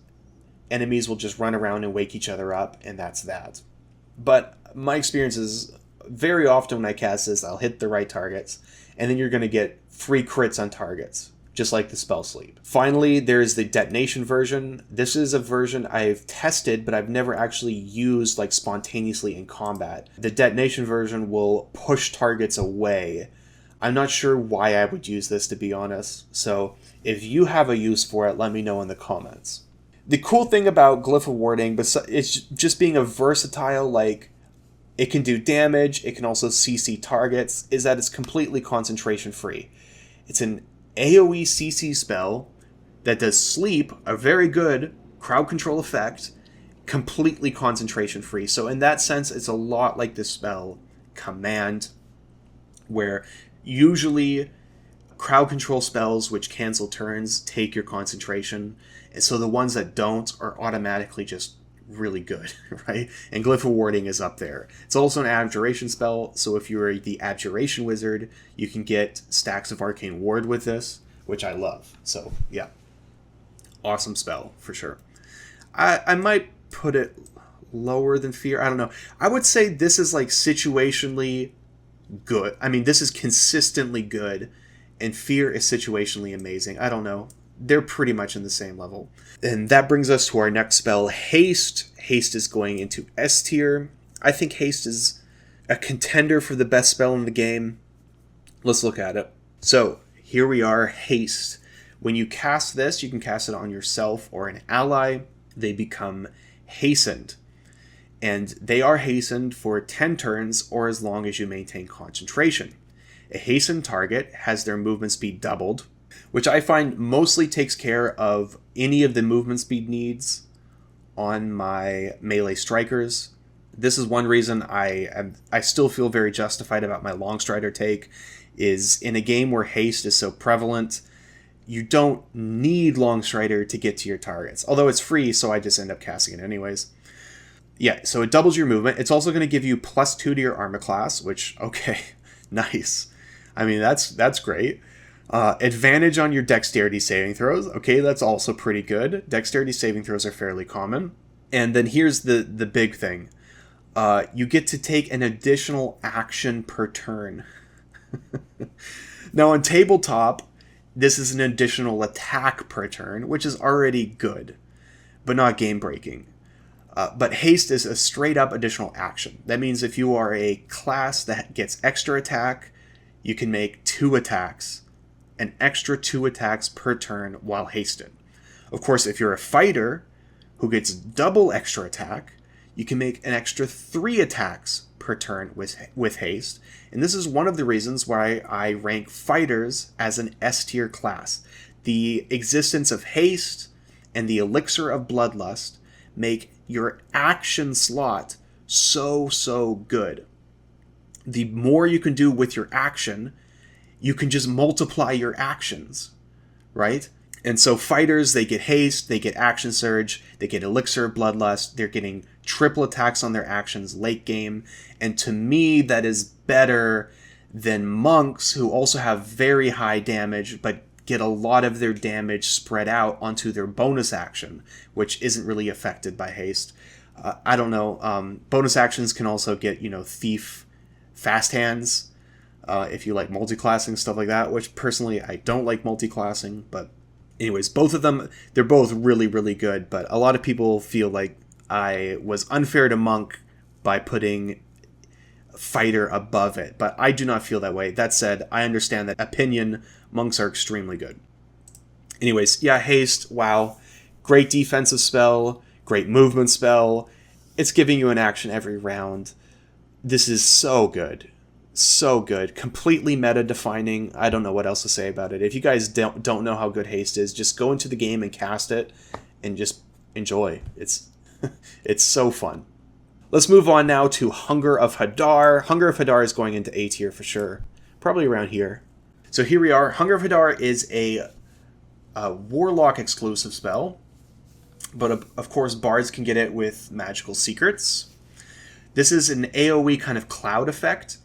Enemies will just run around and wake each other up, and that's that. But my experience is very often when I cast this, I'll hit the right targets, and then you're going to get free crits on targets, just like the spell Sleep. Finally, there's the Detonation version. This is a version I've tested, but I've never actually used like spontaneously in combat. The Detonation version will push targets away. I'm not sure why I would use this, to be honest. So if you have a use for it, let me know in the comments. The cool thing about Glyph of Warding, it's just being a versatile, like, it can do damage, it can also CC targets, is that it's completely concentration free. It's an AoE CC spell that does Sleep, a very good crowd control effect, completely concentration free. So in that sense, it's a lot like the spell Command, where usually crowd control spells which cancel turns take your concentration, and so the ones that don't are automatically just really good, right? And Glyph of Warding is up there. It's also an abjuration spell, so if you're the abjuration wizard, you can get stacks of arcane ward with this, which I love. So yeah, awesome spell for sure. I might put it lower than Fear. I don't know. I would say this is like situationally good. I mean, this is consistently good, and Fear is situationally amazing. I don't know. They're pretty much in the same level. And that brings us to our next spell, Haste. Haste is going into S tier. I think Haste is a contender for the best spell in the game. Let's look at it. So here we are, Haste. When you cast this, you can cast it on yourself or an ally. They become hastened. And they are hastened for 10 turns or as long as you maintain concentration. A hastened target has their movement speed doubled, which I find mostly takes care of any of the movement speed needs on my melee strikers. This is one reason I still feel very justified about my Longstrider take, is in a game where haste is so prevalent, you don't need Longstrider to get to your targets. Although it's free, so I just end up casting it anyways. Yeah, so it doubles your movement. It's also going to give you +2 to your armor class, which, okay, nice. I mean, that's great. Advantage on your dexterity saving throws. Okay, that's also pretty good. Dexterity saving throws are fairly common. And then here's the big thing. You get to take an additional action per turn. Now on tabletop, this is an additional attack per turn, which is already good, but not game-breaking. But haste is a straight-up additional action. That means if you are a class that gets extra attack, you can make 2 attacks, an extra 2 attacks per turn while hasted. Of course, if you're a fighter who gets double extra attack, you can make an extra 3 attacks per turn with haste. And this is one of the reasons why I rank fighters as an S tier class. The existence of haste and the elixir of bloodlust make your action slot so good. The more you can do with your action, you can just multiply your actions, right? And so fighters, they get haste, they get action surge, they get elixir of bloodlust, they're getting triple attacks on their actions late game, and to me that is better than monks, who also have very high damage but get a lot of their damage spread out onto their bonus action, which isn't really affected by haste. I don't know. Bonus actions can also get, thief, fast hands, if you like multiclassing, stuff like that, which personally I don't like multiclassing, but anyways, both of them, they're both really, really good, but a lot of people feel like I was unfair to Monk by putting fighter above it, but I do not feel that way. That said, I understand that opinion monks are extremely good. Anyways, yeah, Haste, wow. Great defensive spell, great movement spell. It's giving you an action every round. This is so good. So good. Completely meta-defining. I don't know what else to say about it. If you guys don't know how good Haste is, just go into the game and cast it and just enjoy. It's so fun. Let's move on now to Hunger of Hadar. Hunger of Hadar is going into A tier for sure. Probably around here. So here we are. Hunger of Hadar is a Warlock exclusive spell. But of course, bards can get it with magical secrets. This is an AoE kind of cloud effect.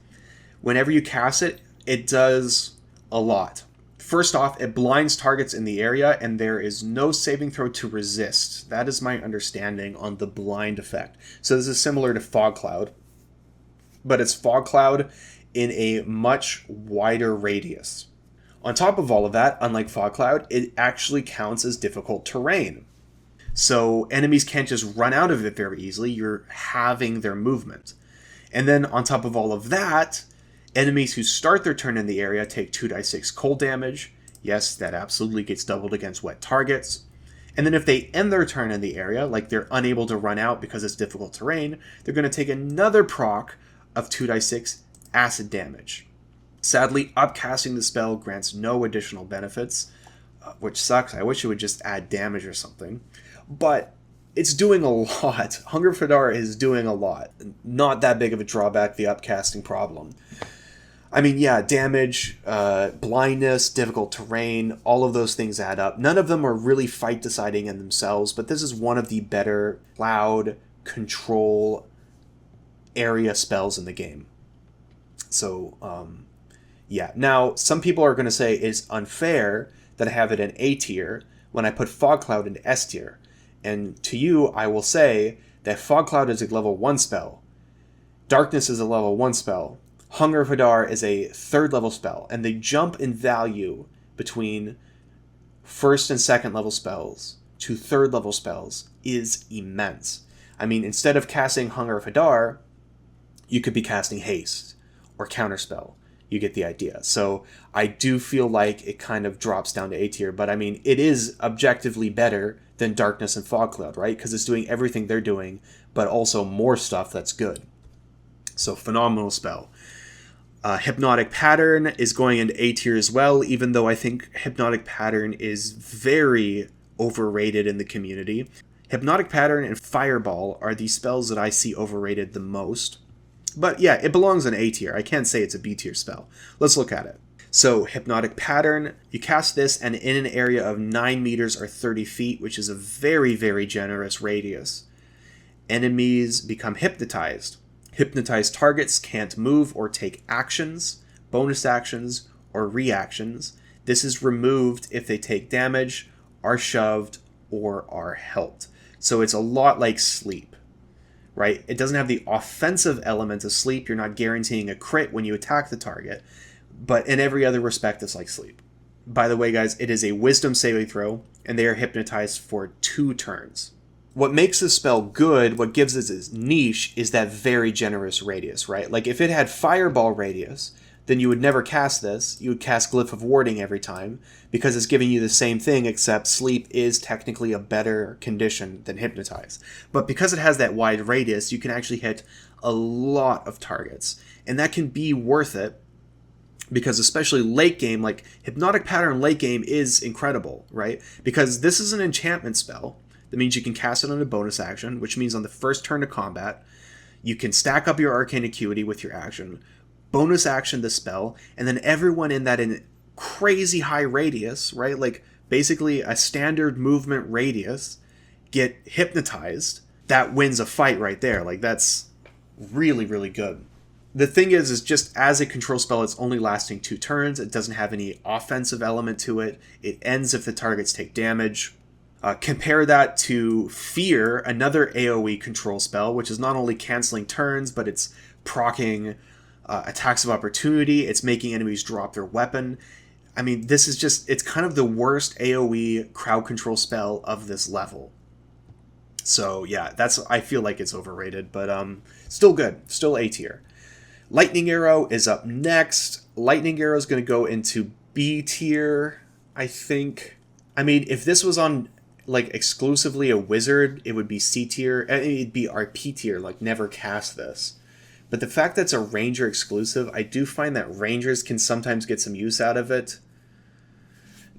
Whenever you cast it, it does a lot. First off, it blinds targets in the area, and there is no saving throw to resist. That is my understanding on the blind effect. So this is similar to Fog Cloud, but it's Fog Cloud in a much wider radius. On top of all of that, unlike Fog Cloud, it actually counts as difficult terrain. So enemies can't just run out of it very easily, you're halving their movement. And then on top of all of that, enemies who start their turn in the area take 2d6 cold damage. Yes, that absolutely gets doubled against wet targets. And then if they end their turn in the area, like they're unable to run out because it's difficult terrain, they're going to take another proc of 2d6 acid damage. Sadly, upcasting the spell grants no additional benefits, which sucks. I wish it would just add damage or something. But it's doing a lot. Hunger of Hadar is doing a lot. Not that big of a drawback, the upcasting problem. I mean, yeah, damage, blindness, difficult terrain, all of those things add up. None of them are really fight deciding in themselves, but this is one of the better cloud control area spells in the game. So, yeah. Now, some people are going to say it's unfair that I have it in A tier when I put Fog Cloud into S tier. And to you, I will say that Fog Cloud is a level 1 spell. Darkness is a level 1 spell. Hunger of Hadar is a 3rd level spell. And the jump in value between 1st and 2nd level spells to 3rd level spells is immense. I mean, instead of casting Hunger of Hadar, you could be casting Haste or Counterspell. You get the idea. So I do feel like it kind of drops down to A tier. But I mean, it is objectively better than Darkness and Fog Cloud, right? Because it's doing everything they're doing, but also more stuff that's good. So phenomenal spell. Hypnotic Pattern is going into A tier as well, even though I think Hypnotic Pattern is very overrated in the community. Hypnotic Pattern and Fireball are the spells that I see overrated the most. But yeah, it belongs in A tier. I can't say it's a B tier spell. Let's look at it. So, Hypnotic Pattern, you cast this and in an area of 9 meters or 30 feet, which is a very, very generous radius. Enemies become hypnotized. Hypnotized targets can't move or take actions, bonus actions, or reactions. This is removed if they take damage, are shoved, or are helped. So it's a lot like Sleep, right? It doesn't have the offensive element of Sleep. You're not guaranteeing a crit when you attack the target. But in every other respect, it's like Sleep. By the way, guys, it is a Wisdom saving throw, and they are hypnotized for 2 turns. What makes this spell good, what gives it its niche, is that very generous radius, right? Like, if it had Fireball radius, then you would never cast this. You would cast Glyph of Warding every time, because it's giving you the same thing, except Sleep is technically a better condition than Hypnotize. But because it has that wide radius, you can actually hit a lot of targets. And that can be worth it, because especially late game, like Hypnotic Pattern late game is incredible, right? Because this is an enchantment spell. That means you can cast it on a bonus action, which means on the first turn of combat, you can stack up your Arcane Acuity with your action, bonus action the spell, and then everyone in that in crazy high radius, right? Like basically a standard movement radius, get hypnotized. That wins a fight right there. Like that's really, really good. The thing is just as a control spell, it's only lasting 2 turns. It doesn't have any offensive element to it. It ends if the targets take damage. Compare that to Fear, another AoE control spell, which is not only canceling turns, but it's proccing attacks of opportunity. It's making enemies drop their weapon. I mean, this is just, it's kind of the worst AoE crowd control spell of this level. So yeah, I feel like it's overrated, but still good. Still A tier. Lightning Arrow is up next. Lightning Arrow is going to go into B tier, I think. I mean, if this was on like exclusively a wizard, it would be C tier. It'd be RP tier, like never cast this. But the fact that it's a ranger exclusive, I do find that rangers can sometimes get some use out of it.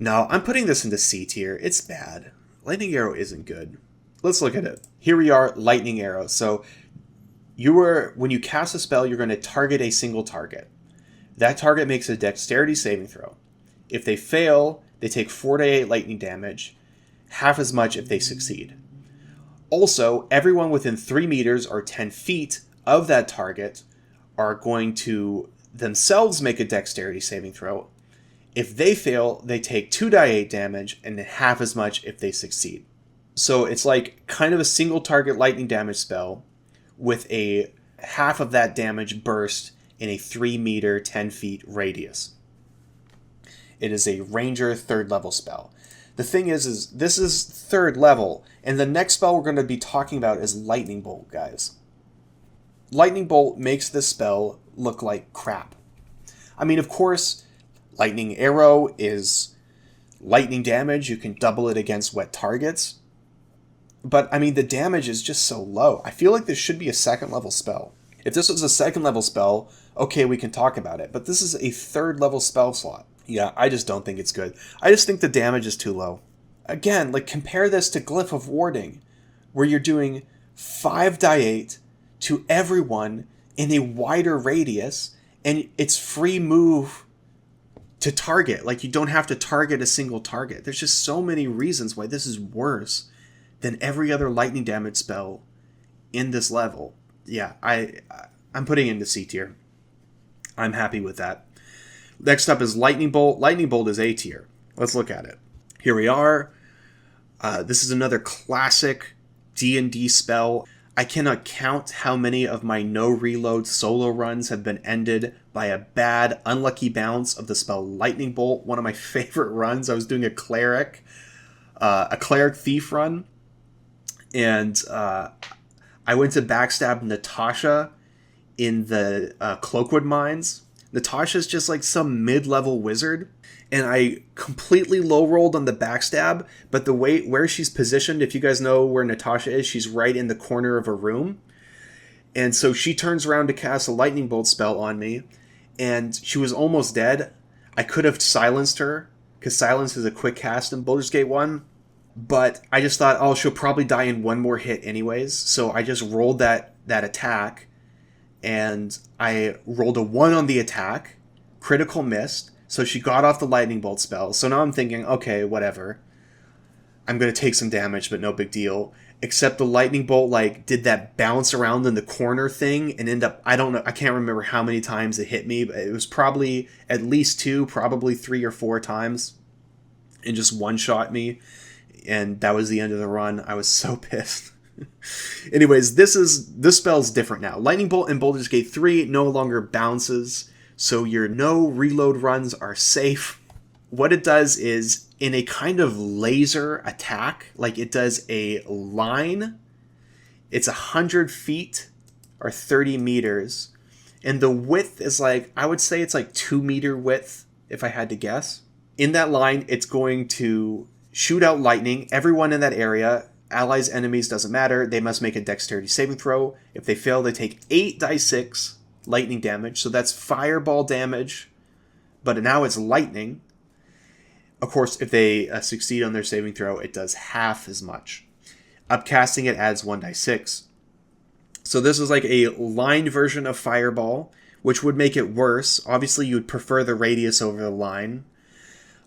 No, I'm putting this into C tier. It's bad. Lightning Arrow isn't good. Let's look at it. Here we are, Lightning Arrow. So when you cast a spell, you're going to target a single target. That target makes a dexterity saving throw. If they fail, they take 4d8 lightning damage, half as much if they succeed. Also, everyone within 3 meters or 10 feet of that target are going to themselves make a dexterity saving throw. If they fail, they take 2d8 damage and half as much if they succeed. So it's like kind of a single target lightning damage spell with a half of that damage burst in a 3 meter, 10 feet radius. It is a ranger 3rd level spell. The thing is this is 3rd level, and the next spell we're going to be talking about is Lightning Bolt, guys. Lightning Bolt makes this spell look like crap. I mean, of course, Lightning Arrow is lightning damage. You can double it against wet targets. But, I mean, the damage is just so low. I feel like this should be a 2nd level spell. If this was a 2nd level spell, okay, we can talk about it. But this is a 3rd level spell slot. Yeah, I just don't think it's good. I just think the damage is too low. Again, like, compare this to Glyph of Warding, where you're doing 5d8 to everyone in a wider radius, and it's free move to target. Like, you don't have to target a single target. There's just so many reasons why this is worse than every other lightning damage spell in this level. Yeah, I'm putting it into C tier. I'm happy with that. Next up is Lightning Bolt. Lightning Bolt is A tier. Let's look at it. Here we are. This is another classic D&D spell. I cannot count how many of my no-reload solo runs have been ended by a bad, unlucky bounce of the spell Lightning Bolt. One of my favorite runs. I was doing a cleric thief run. And I went to backstab Natasha in the Cloakwood Mines. Natasha's just like some mid-level wizard, and I completely low-rolled on the backstab, but the way where she's positioned, if you guys know where Natasha is, she's right in the corner of a room. And so she turns around to cast a lightning bolt spell on me, and she was almost dead. I could have silenced her, because silence is a quick cast in Baldur's Gate 1. But I just thought, oh, she'll probably die in one more hit anyways. So I just rolled that attack. And I rolled a 1 on the attack. Critical missed. So she got off the lightning bolt spell. So now I'm thinking, okay, whatever. I'm going to take some damage, but no big deal. Except the lightning bolt, like, did that bounce around in the corner thing and end up, I don't know, I can't remember how many times it hit me. But it was probably at least 2, probably 3 or 4 times. And just one-shot me. And that was the end of the run. I was so pissed. Anyways, this spell's different now. Lightning Bolt in Baldur's Gate 3 no longer bounces, so your no reload runs are safe. What it does is, in a kind of laser attack, like it does a line, it's 100 feet or 30 meters, and the width is like, I would say it's like 2 meter width, if I had to guess. In that line, it's going to shoot out lightning. Everyone in that area, allies, enemies, doesn't matter. They must make a dexterity saving throw. If they fail, they take 8d6 lightning damage. So that's fireball damage, but now it's lightning. Of course, if they succeed on their saving throw, it does half as much. Upcasting it adds 1d6. So this is like a lined version of fireball, which would make it worse. Obviously, you would prefer the radius over the line.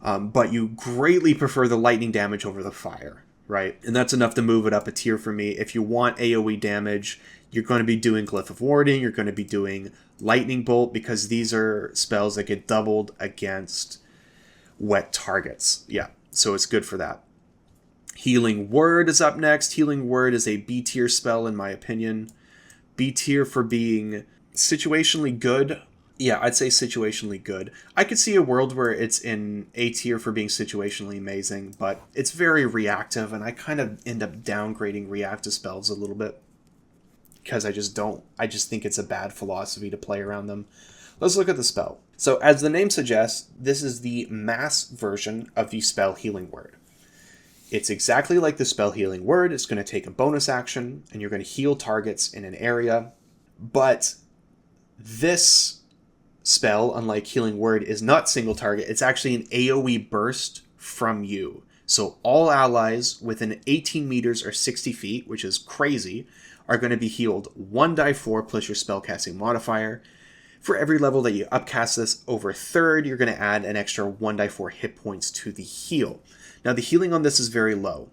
But you greatly prefer the lightning damage over the fire, right? And that's enough to move it up a tier for me. If you want AoE damage, you're going to be doing Glyph of Warding, you're going to be doing Lightning Bolt, because these are spells that get doubled against wet targets. Yeah, so it's good for that. Healing Word is up next. Healing Word is a B tier spell, in my opinion. B tier for being situationally good. Yeah, I'd say situationally good. I could see a world where it's in A tier for being situationally amazing, but it's very reactive, and I kind of end up downgrading reactive spells a little bit. because I just think it's a bad philosophy to play around them. Let's look at the spell. So as the name suggests, this is the mass version of the spell Healing Word. It's exactly like the spell Healing Word. It's going to take a bonus action, and you're going to heal targets in an area. But this spell, unlike Healing Word, is not single target. It's actually an AoE burst from you. So all allies within 18 meters or 60 feet, which is crazy, are going to be healed 1d4 plus your spellcasting modifier. For every level that you upcast this over a third, you're going to add an extra 1d4 hit points to the heal. Now, the healing on this is very low.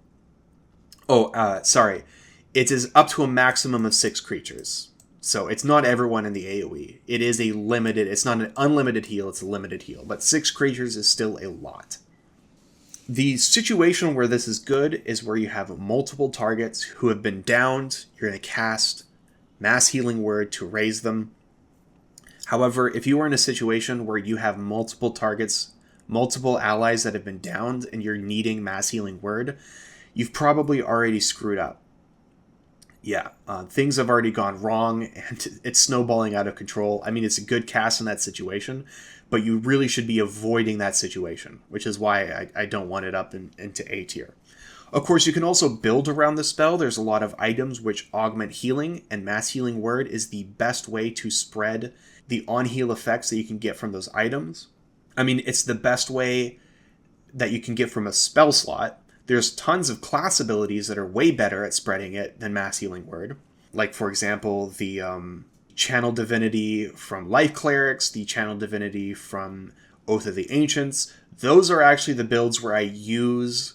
It is up to a maximum of 6 creatures. So it's not everyone in the AoE. It is a limited, it's not an unlimited heal, it's a limited heal. But 6 creatures is still a lot. The situation where this is good is where you have multiple targets who have been downed. You're going to cast Mass Healing Word to raise them. However, if you are in a situation where you have multiple targets, multiple allies that have been downed, and you're needing Mass Healing Word, you've probably already screwed up. Yeah, things have already gone wrong, and it's snowballing out of control. I mean, it's a good cast in that situation, but you really should be avoiding that situation, which is why I don't want it up into A tier. Of course, you can also build around the spell. There's a lot of items which augment healing, and Mass Healing Word is the best way to spread the on-heal effects that you can get from those items. I mean, it's the best way that you can get from a spell slot. There's tons of class abilities that are way better at spreading it than Mass Healing Word. Like, for example, the Channel Divinity from Life Clerics, the Channel Divinity from Oath of the Ancients. Those are actually the builds where I use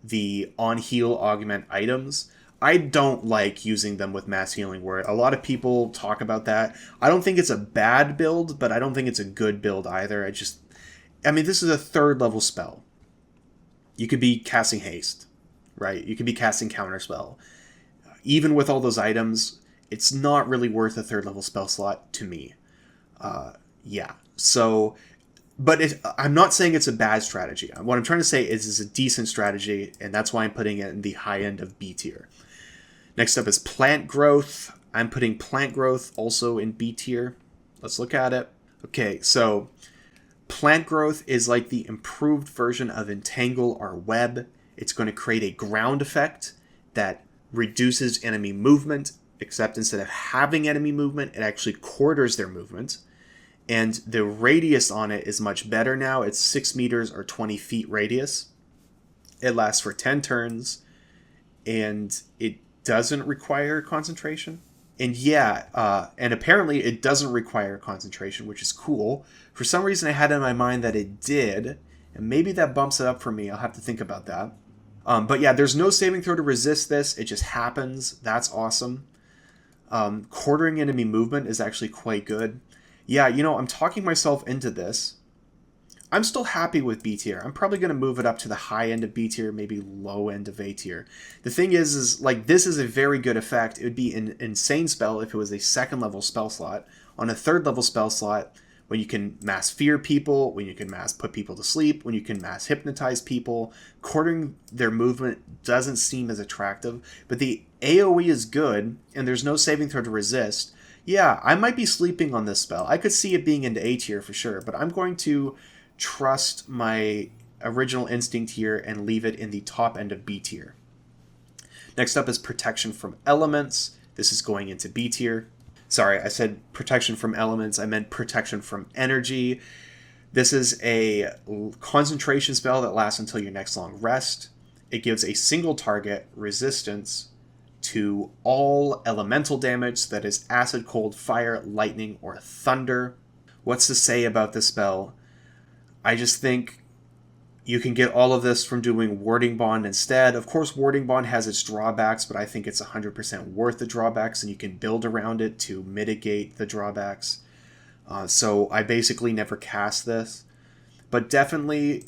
the on-heal augment items. I don't like using them with Mass Healing Word. A lot of people talk about that. I don't think it's a bad build, but I don't think it's a good build either. This is a 3rd level spell. You could be casting Haste, right? You could be casting Counterspell. Even with all those items, it's not really worth a 3rd level spell slot to me. I'm not saying it's a bad strategy. What I'm trying to say is it's a decent strategy, and that's why I'm putting it in the high end of B tier. Next up is Plant Growth. I'm putting Plant Growth also in B tier. Let's look at it. Okay, so Plant Growth is like the improved version of Entangle or Web. It's going to create a ground effect that reduces enemy movement, except instead of having enemy movement, it actually quarters their movement. And the radius on it is much better now. It's 6 meters or 20 feet radius. It lasts for 10 turns, and it doesn't require concentration. And and apparently it doesn't require concentration, which is cool. For some reason I had in my mind that it did, and maybe that bumps it up for me. I'll have to think about that. There's no saving throw to resist this. It just happens. That's awesome. Quartering enemy movement is actually quite good. Yeah, I'm talking myself into this. I'm still happy with B tier. I'm probably going to move it up to the high end of B tier, maybe low end of A tier. The thing is this is a very good effect. It would be an insane spell if it was a 2nd level spell slot. On a 3rd level spell slot, when you can mass fear people, when you can mass put people to sleep, when you can mass hypnotize people, quartering their movement doesn't seem as attractive. But the AoE is good, and there's no saving throw to resist. Yeah, I might be sleeping on this spell. I could see it being into A tier for sure, but I'm going to trust my original instinct here and leave it in the top end of B tier. Next up is Protection from Elements. This is going into B tier. Sorry, I said Protection from Elements. I meant Protection from Energy. This is a concentration spell that lasts until your next long rest. It gives a single target resistance to all elemental damage, that is acid, cold, fire, lightning, or thunder. What's to say about this spell? I just think you can get all of this from doing Warding Bond instead. Of course, Warding Bond has its drawbacks, but I think it's 100% worth the drawbacks, and you can build around it to mitigate the drawbacks. So I basically never cast this. But definitely,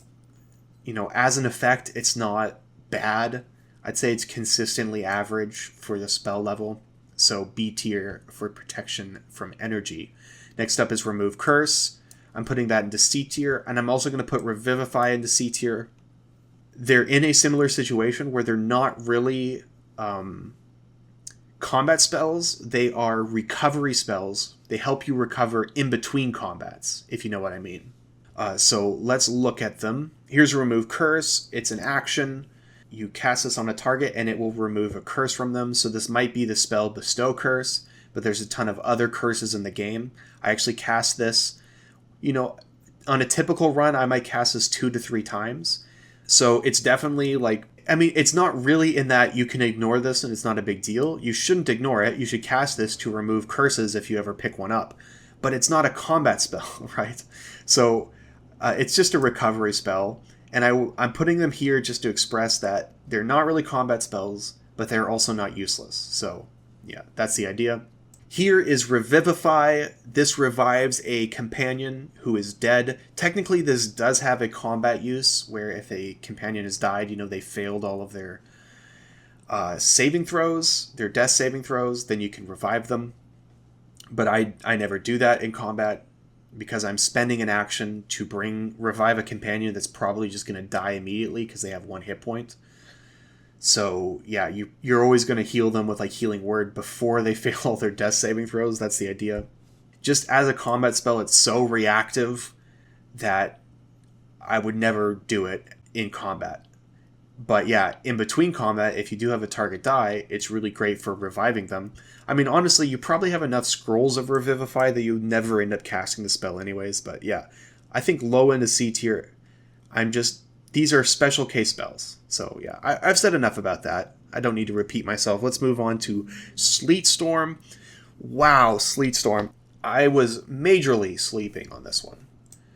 as an effect, it's not bad. I'd say it's consistently average for the spell level. So B tier for Protection from Energy. Next up is Remove Curse. I'm putting that into C tier, and I'm also going to put Revivify into C tier. They're in a similar situation where they're not really combat spells, they are recovery spells. They help you recover in between combats, if you know what I mean. So let's look at them. Here's Remove Curse. It's an action. You cast this on a target and it will remove a curse from them. So this might be the spell Bestow Curse, but there's a ton of other curses in the game. I actually cast this, on a typical run, I might cast this 2 to 3 times. So it's definitely it's not really in that you can ignore this and it's not a big deal. You shouldn't ignore it. You should cast this to remove curses if you ever pick one up. But it's not a combat spell, right? So it's just a recovery spell. And I'm putting them here just to express that they're not really combat spells, but they're also not useless. So yeah, that's the idea. Here is Revivify. This revives a companion who is dead. Technically, this does have a combat use, where if a companion has died, they failed all of their saving throws, their death saving throws, then you can revive them. But I never do that in combat, because I'm spending an action to revive a companion that's probably just going to die immediately because they have 1 hit point. So yeah, you're always going to heal them with Healing Word before they fail all their death saving throws. That's the idea. Just as a combat spell, it's so reactive that I would never do it in combat. But yeah, in between combat, if you do have a target die, it's really great for reviving them. I mean, honestly, you probably have enough scrolls of Revivify that you never end up casting the spell anyways. But yeah, I think low end of C tier, these are special case spells. So yeah, I've said enough about that. I don't need to repeat myself. Let's move on to Sleet Storm. Wow, Sleet Storm. I was majorly sleeping on this one.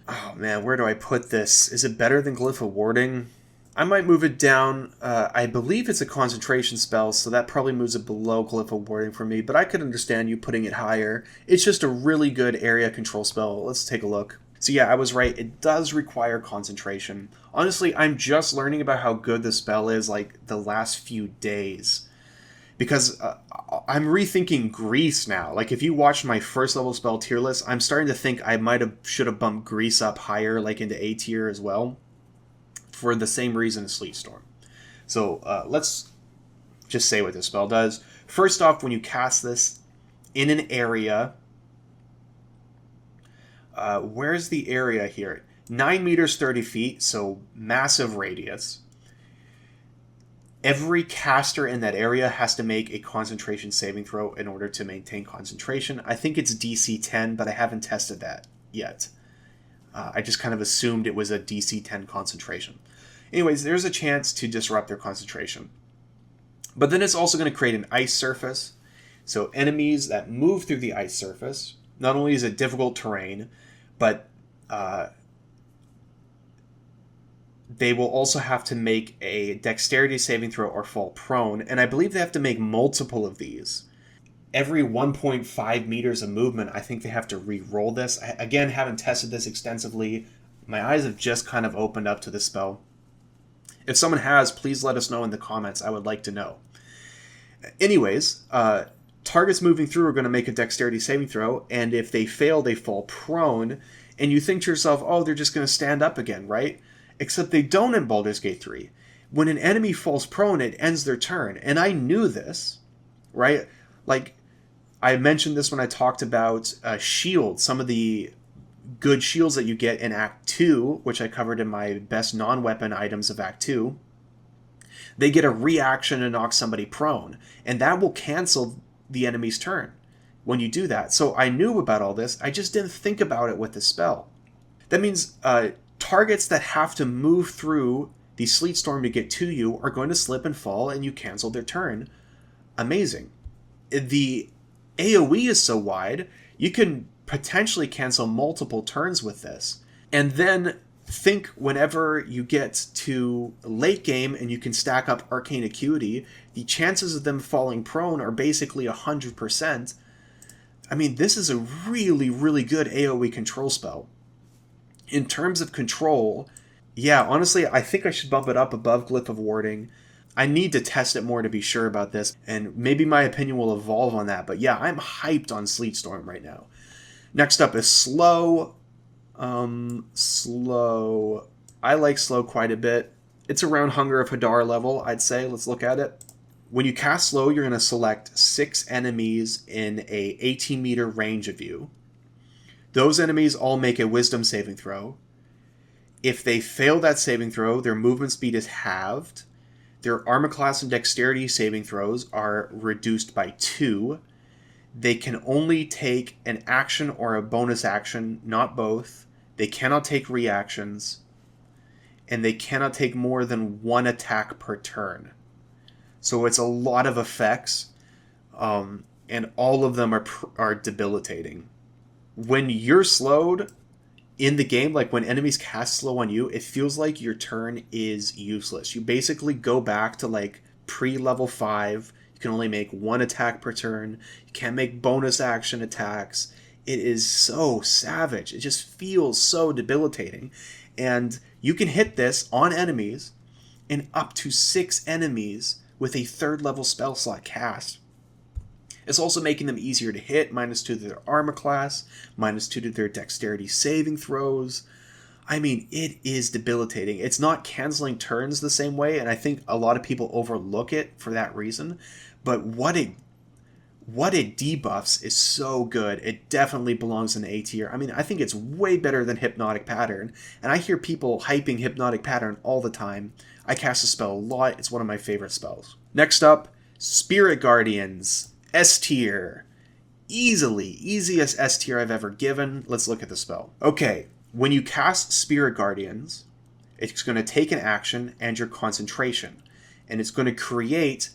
Oh man, where do I put this? Is it better than Glyph of Warding? I might move it down. I believe it's a concentration spell, so that probably moves it below Glyph of Warding for me, but I could understand you putting it higher. It's just a really good area control spell. Let's take a look. So yeah, I was right. It does require concentration. Honestly, I'm just learning about how good the spell is the last few days. Because I'm rethinking Grease now. If you watched my first level spell tier list, I'm starting to think I should have bumped Grease up higher, into A tier as well. For the same reason as Sleet Storm. So let's just say what this spell does. First off, when you cast this in an area, where's the area here? 9 meters, 30 feet, so massive radius. Every caster in that area has to make a concentration saving throw in order to maintain concentration. I think it's DC 10, but I haven't tested that yet. I just kind of assumed it was a DC 10 concentration. Anyways, there's a chance to disrupt their concentration. But then it's also going to create an ice surface. So enemies that move through the ice surface, not only is it difficult terrain, but they will also have to make a dexterity saving throw or fall prone. And I believe they have to make multiple of these. Every 1.5 meters of movement, I think they have to re-roll this. I, again, haven't tested this extensively. My eyes have just kind of opened up to this spell. If someone has, please let us know in the comments. I would like to know. Anyways, targets moving through are going to make a dexterity saving throw, and if they fail, they fall prone, and you think to yourself, oh, they're just going to stand up again, right? Except they don't in Baldur's Gate 3. When an enemy falls prone, it ends their turn, and I knew this, right? I mentioned this when I talked about shields, some of the good shields that you get in Act 2, which I covered in my best non-weapon items of Act 2. They get a reaction to knock somebody prone, and that will cancel the enemy's turn when you do that. So I knew about all this, I just didn't think about it with the spell. That means targets that have to move through the Sleet Storm to get to you are going to slip and fall, and you cancel their turn. Amazing. The AoE is so wide, you can potentially cancel multiple turns with this. And then think whenever you get to late game and you can stack up Arcane Acuity, the chances of them falling prone are basically 100%. I mean, this is a really, really good AoE control spell. In terms of control, yeah, honestly, I think I should bump it up above Glyph of Warding. I need to test it more to be sure about this, and maybe my opinion will evolve on that. But yeah, I'm hyped on Sleet Storm right now. Next up is Slow. Slow. I like Slow quite a bit. It's around Hunger of Hadar level, I'd say. Let's look at it. When you cast slow, you're going to select 6 enemies in a 18-meter range of you. Those enemies all make a wisdom saving throw. If they fail that saving throw, their movement speed is halved. Their armor class and dexterity saving throws are reduced by 2. They can only take an action or a bonus action, not both. They cannot take reactions. And they cannot take more than 1 attack per turn. So it's a lot of effects, and all of them are debilitating. When you're slowed in the game, like when enemies cast slow on you, it feels like your turn is useless. You basically go back to like pre-level 5. You can only make 1 attack per turn. You can't make bonus action attacks. It is so savage. It just feels so debilitating. And you can hit this on enemies and up to 6 enemies with a 3rd level spell slot cast. It's also making them easier to hit, -2 to their armor class, -2 to their dexterity saving throws. I mean, it is debilitating. It's not canceling turns the same way, and I think a lot of people overlook it for that reason. But what it debuffs is so good. It definitely belongs in A tier. I mean, I think it's way better than Hypnotic Pattern, and I hear people hyping Hypnotic Pattern all the time. I cast the spell a lot. It's one of my favorite spells. Next up, Spirit Guardians. S tier. Easiest S tier I've ever given. Let's look at the spell. Okay, when you cast Spirit Guardians, it's going to take an action and your concentration, and it's going to create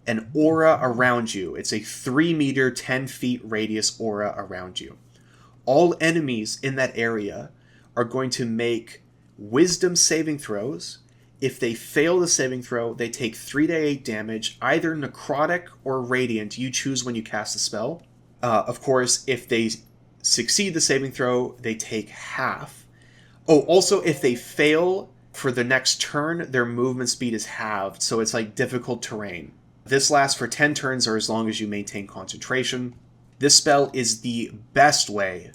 an aura around you. It's a 3 meter, 10 feet radius aura around you. All enemies in that area are going to make wisdom saving throws. If they fail the saving throw, they take 3d8 damage, either necrotic or radiant. You choose when you cast the spell. Of course, if they succeed the saving throw, they take half. Oh, also, if they fail for the next turn, their movement speed is halved, so it's like difficult terrain. This lasts for 10 turns or as long as you maintain concentration. This spell is the best way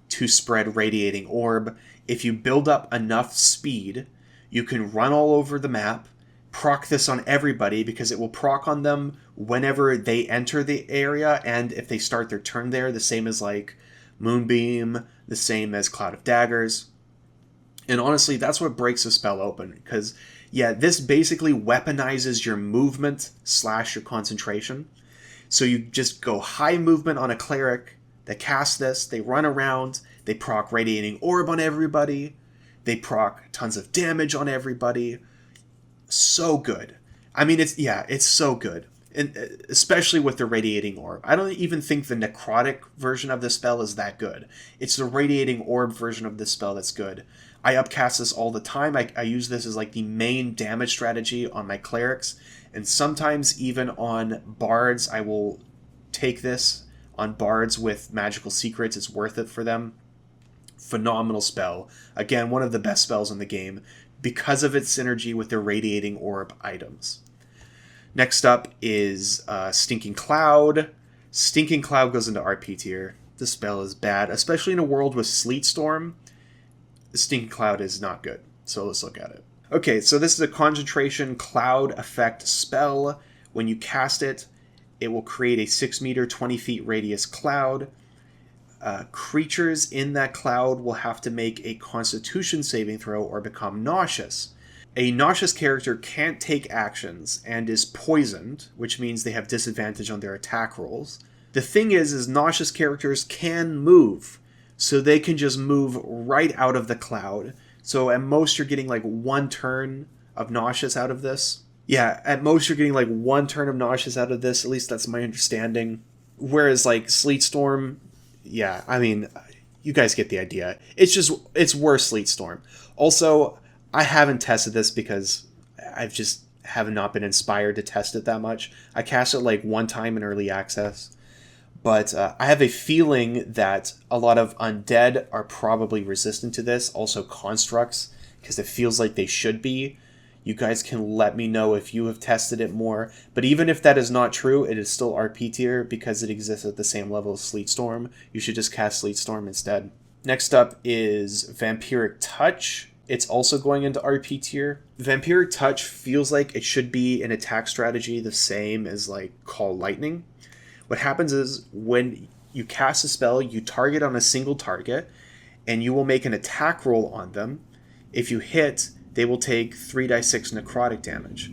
to spread Radiating Orb. If you build up enough speed, you can run all over the map, proc this on everybody because it will proc on them whenever they enter the area and if they start their turn there, the same as like Moonbeam, the same as Cloud of Daggers. And honestly, that's what breaks the spell open, because yeah, this basically weaponizes your movement / your concentration. So you just go high movement on a cleric that casts this, they run around, they proc Radiating Orb on everybody, they proc tons of damage on everybody. So good. I mean, it's so good. And especially with the Radiating Orb. I don't even think the necrotic version of this spell is that good. It's the Radiating Orb version of this spell that's good. I upcast this all the time. I use this as like the main damage strategy on my clerics. And sometimes even on bards, I will take this on bards with magical secrets. It's worth it for them. Phenomenal spell. Again, one of the best spells in the game because of its synergy with the Radiating Orb items. Next up is Stinking Cloud. Stinking Cloud goes into RP tier. This spell is bad, especially in a world with Sleet Storm. Stinking Cloud is not good, so let's look at it. Okay, so this is a concentration cloud effect spell. When you cast it, it will create a 6 meter, 20 feet radius cloud. Creatures in that cloud will have to make a Constitution saving throw or become nauseous. A nauseous character can't take actions and is poisoned, which means they have disadvantage on their attack rolls. The thing is nauseous characters can move, so they can just move right out of the cloud. So at most you're getting like 1 turn of nauseous out of this. Yeah, at most you're getting like 1 turn of nauseous out of this, at least that's my understanding. Whereas like Sleet Storm, yeah, I mean, you guys get the idea. It's worse Sleet Storm. Also, I haven't tested this because I've just have not been inspired to test it that much. I cast it like 1 time in early access. But I have a feeling that a lot of undead are probably resistant to this. Also constructs, because it feels like they should be. You guys can let me know if you have tested it more. But even if that is not true, it is still RP tier because it exists at the same level as Sleet Storm. You should just cast Sleet Storm instead. Next up is Vampiric Touch. it's also going into RP tier. Vampiric Touch feels like it should be an attack strategy the same as like Call Lightning. What happens is when you cast a spell, you target on a single target, and you will make an attack roll on them. If you hit, they will take 3d6 necrotic damage.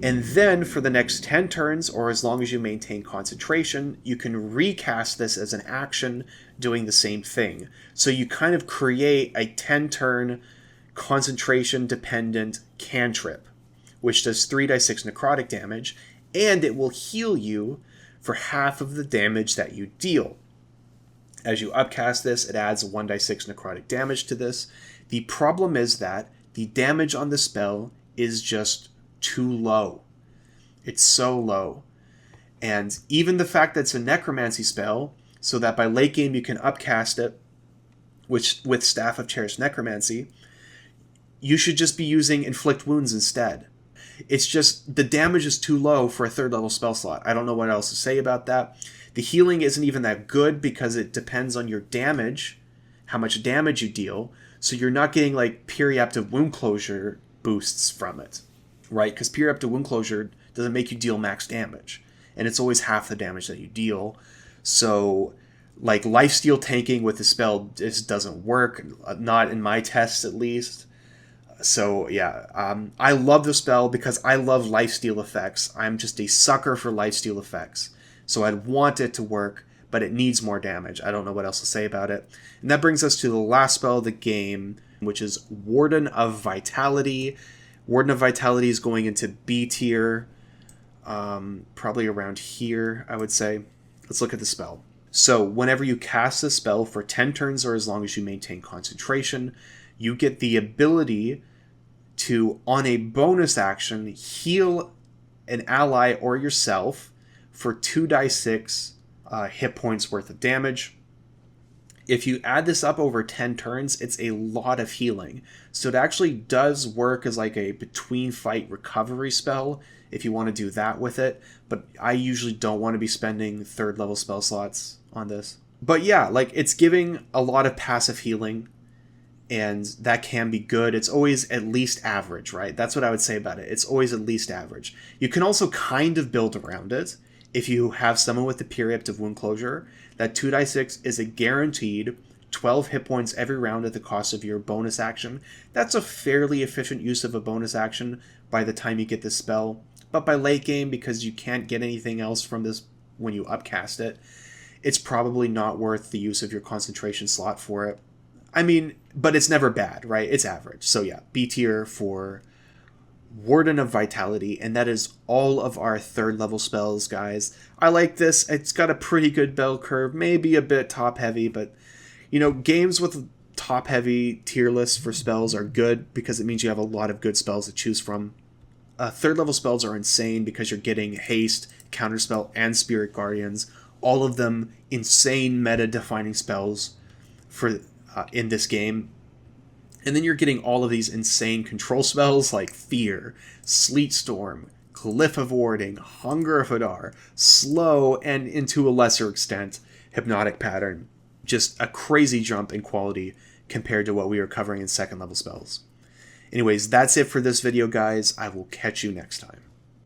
And then for the next 10 turns, or as long as you maintain concentration, you can recast this as an action doing the same thing. So you kind of create a 10-turn concentration-dependent cantrip, which does 3d6 necrotic damage, and it will heal you for half of the damage that you deal. As you upcast this, it adds 1d6 necrotic damage to this. The problem is that the damage on the spell is just too low. It's so low. And even the fact that it's a necromancy spell, so that by late game you can upcast it with Staff of Cherished Necromancy, you should just be using Inflict Wounds instead. It's just, the damage is too low for a 3rd level spell slot. I don't know what else to say about that. The healing isn't even that good because it depends on your damage, how much damage you deal, so you're not getting like Periaptive Wound Closure boosts from it, right? Because Periaptive Wound Closure doesn't make you deal max damage, and it's always half the damage that you deal. So like lifesteal tanking with the spell just doesn't work, not in my tests at least. So yeah, I love the spell because I love lifesteal effects. I'm just a sucker for lifesteal effects. So I'd want it to work, but it needs more damage. I don't know what else to say about it. And that brings us to the last spell of the game, which is Warden of Vitality. Warden of Vitality is going into B tier, probably around here, I would say. Let's look at the spell. So whenever you cast a spell for 10 turns or as long as you maintain concentration, you get the ability to, on a bonus action, heal an ally or yourself for 2d6 hit points worth of damage. If you add this up over 10 turns, it's a lot of healing. So it actually does work as like a between fight recovery spell if you want to do that with it. But I usually don't want to be spending 3rd level spell slots on this. But yeah, like it's giving a lot of passive healing, and that can be good. It's always at least average, right? That's what I would say about it. It's always at least average. You can also kind of build around it. If you have someone with the Periaptive Wound Closure, that 2d6 is a guaranteed 12 hit points every round at the cost of your bonus action. That's a fairly efficient use of a bonus action by the time you get this spell. But by late game, because you can't get anything else from this when you upcast it, it's probably not worth the use of your concentration slot for it. I mean, but it's never bad, right? It's average. So yeah, B tier for Warden of Vitality, and that is all of our 3rd level spells, guys. I like this. It's got a pretty good bell curve, maybe a bit top heavy, but you know, games with top heavy tier lists for spells are good because it means you have a lot of good spells to choose from. 3rd level spells are insane because you're getting Haste, Counterspell, and Spirit Guardians, all of them insane meta defining spells for in this game. And then you're getting all of these insane control spells like Fear, Sleet Storm, Glyph of Warding, Hunger of Hadar, Slow, and to a lesser extent, Hypnotic Pattern. Just a crazy jump in quality compared to what we were covering in 2nd level spells. Anyways, that's it for this video, guys. I will catch you next time.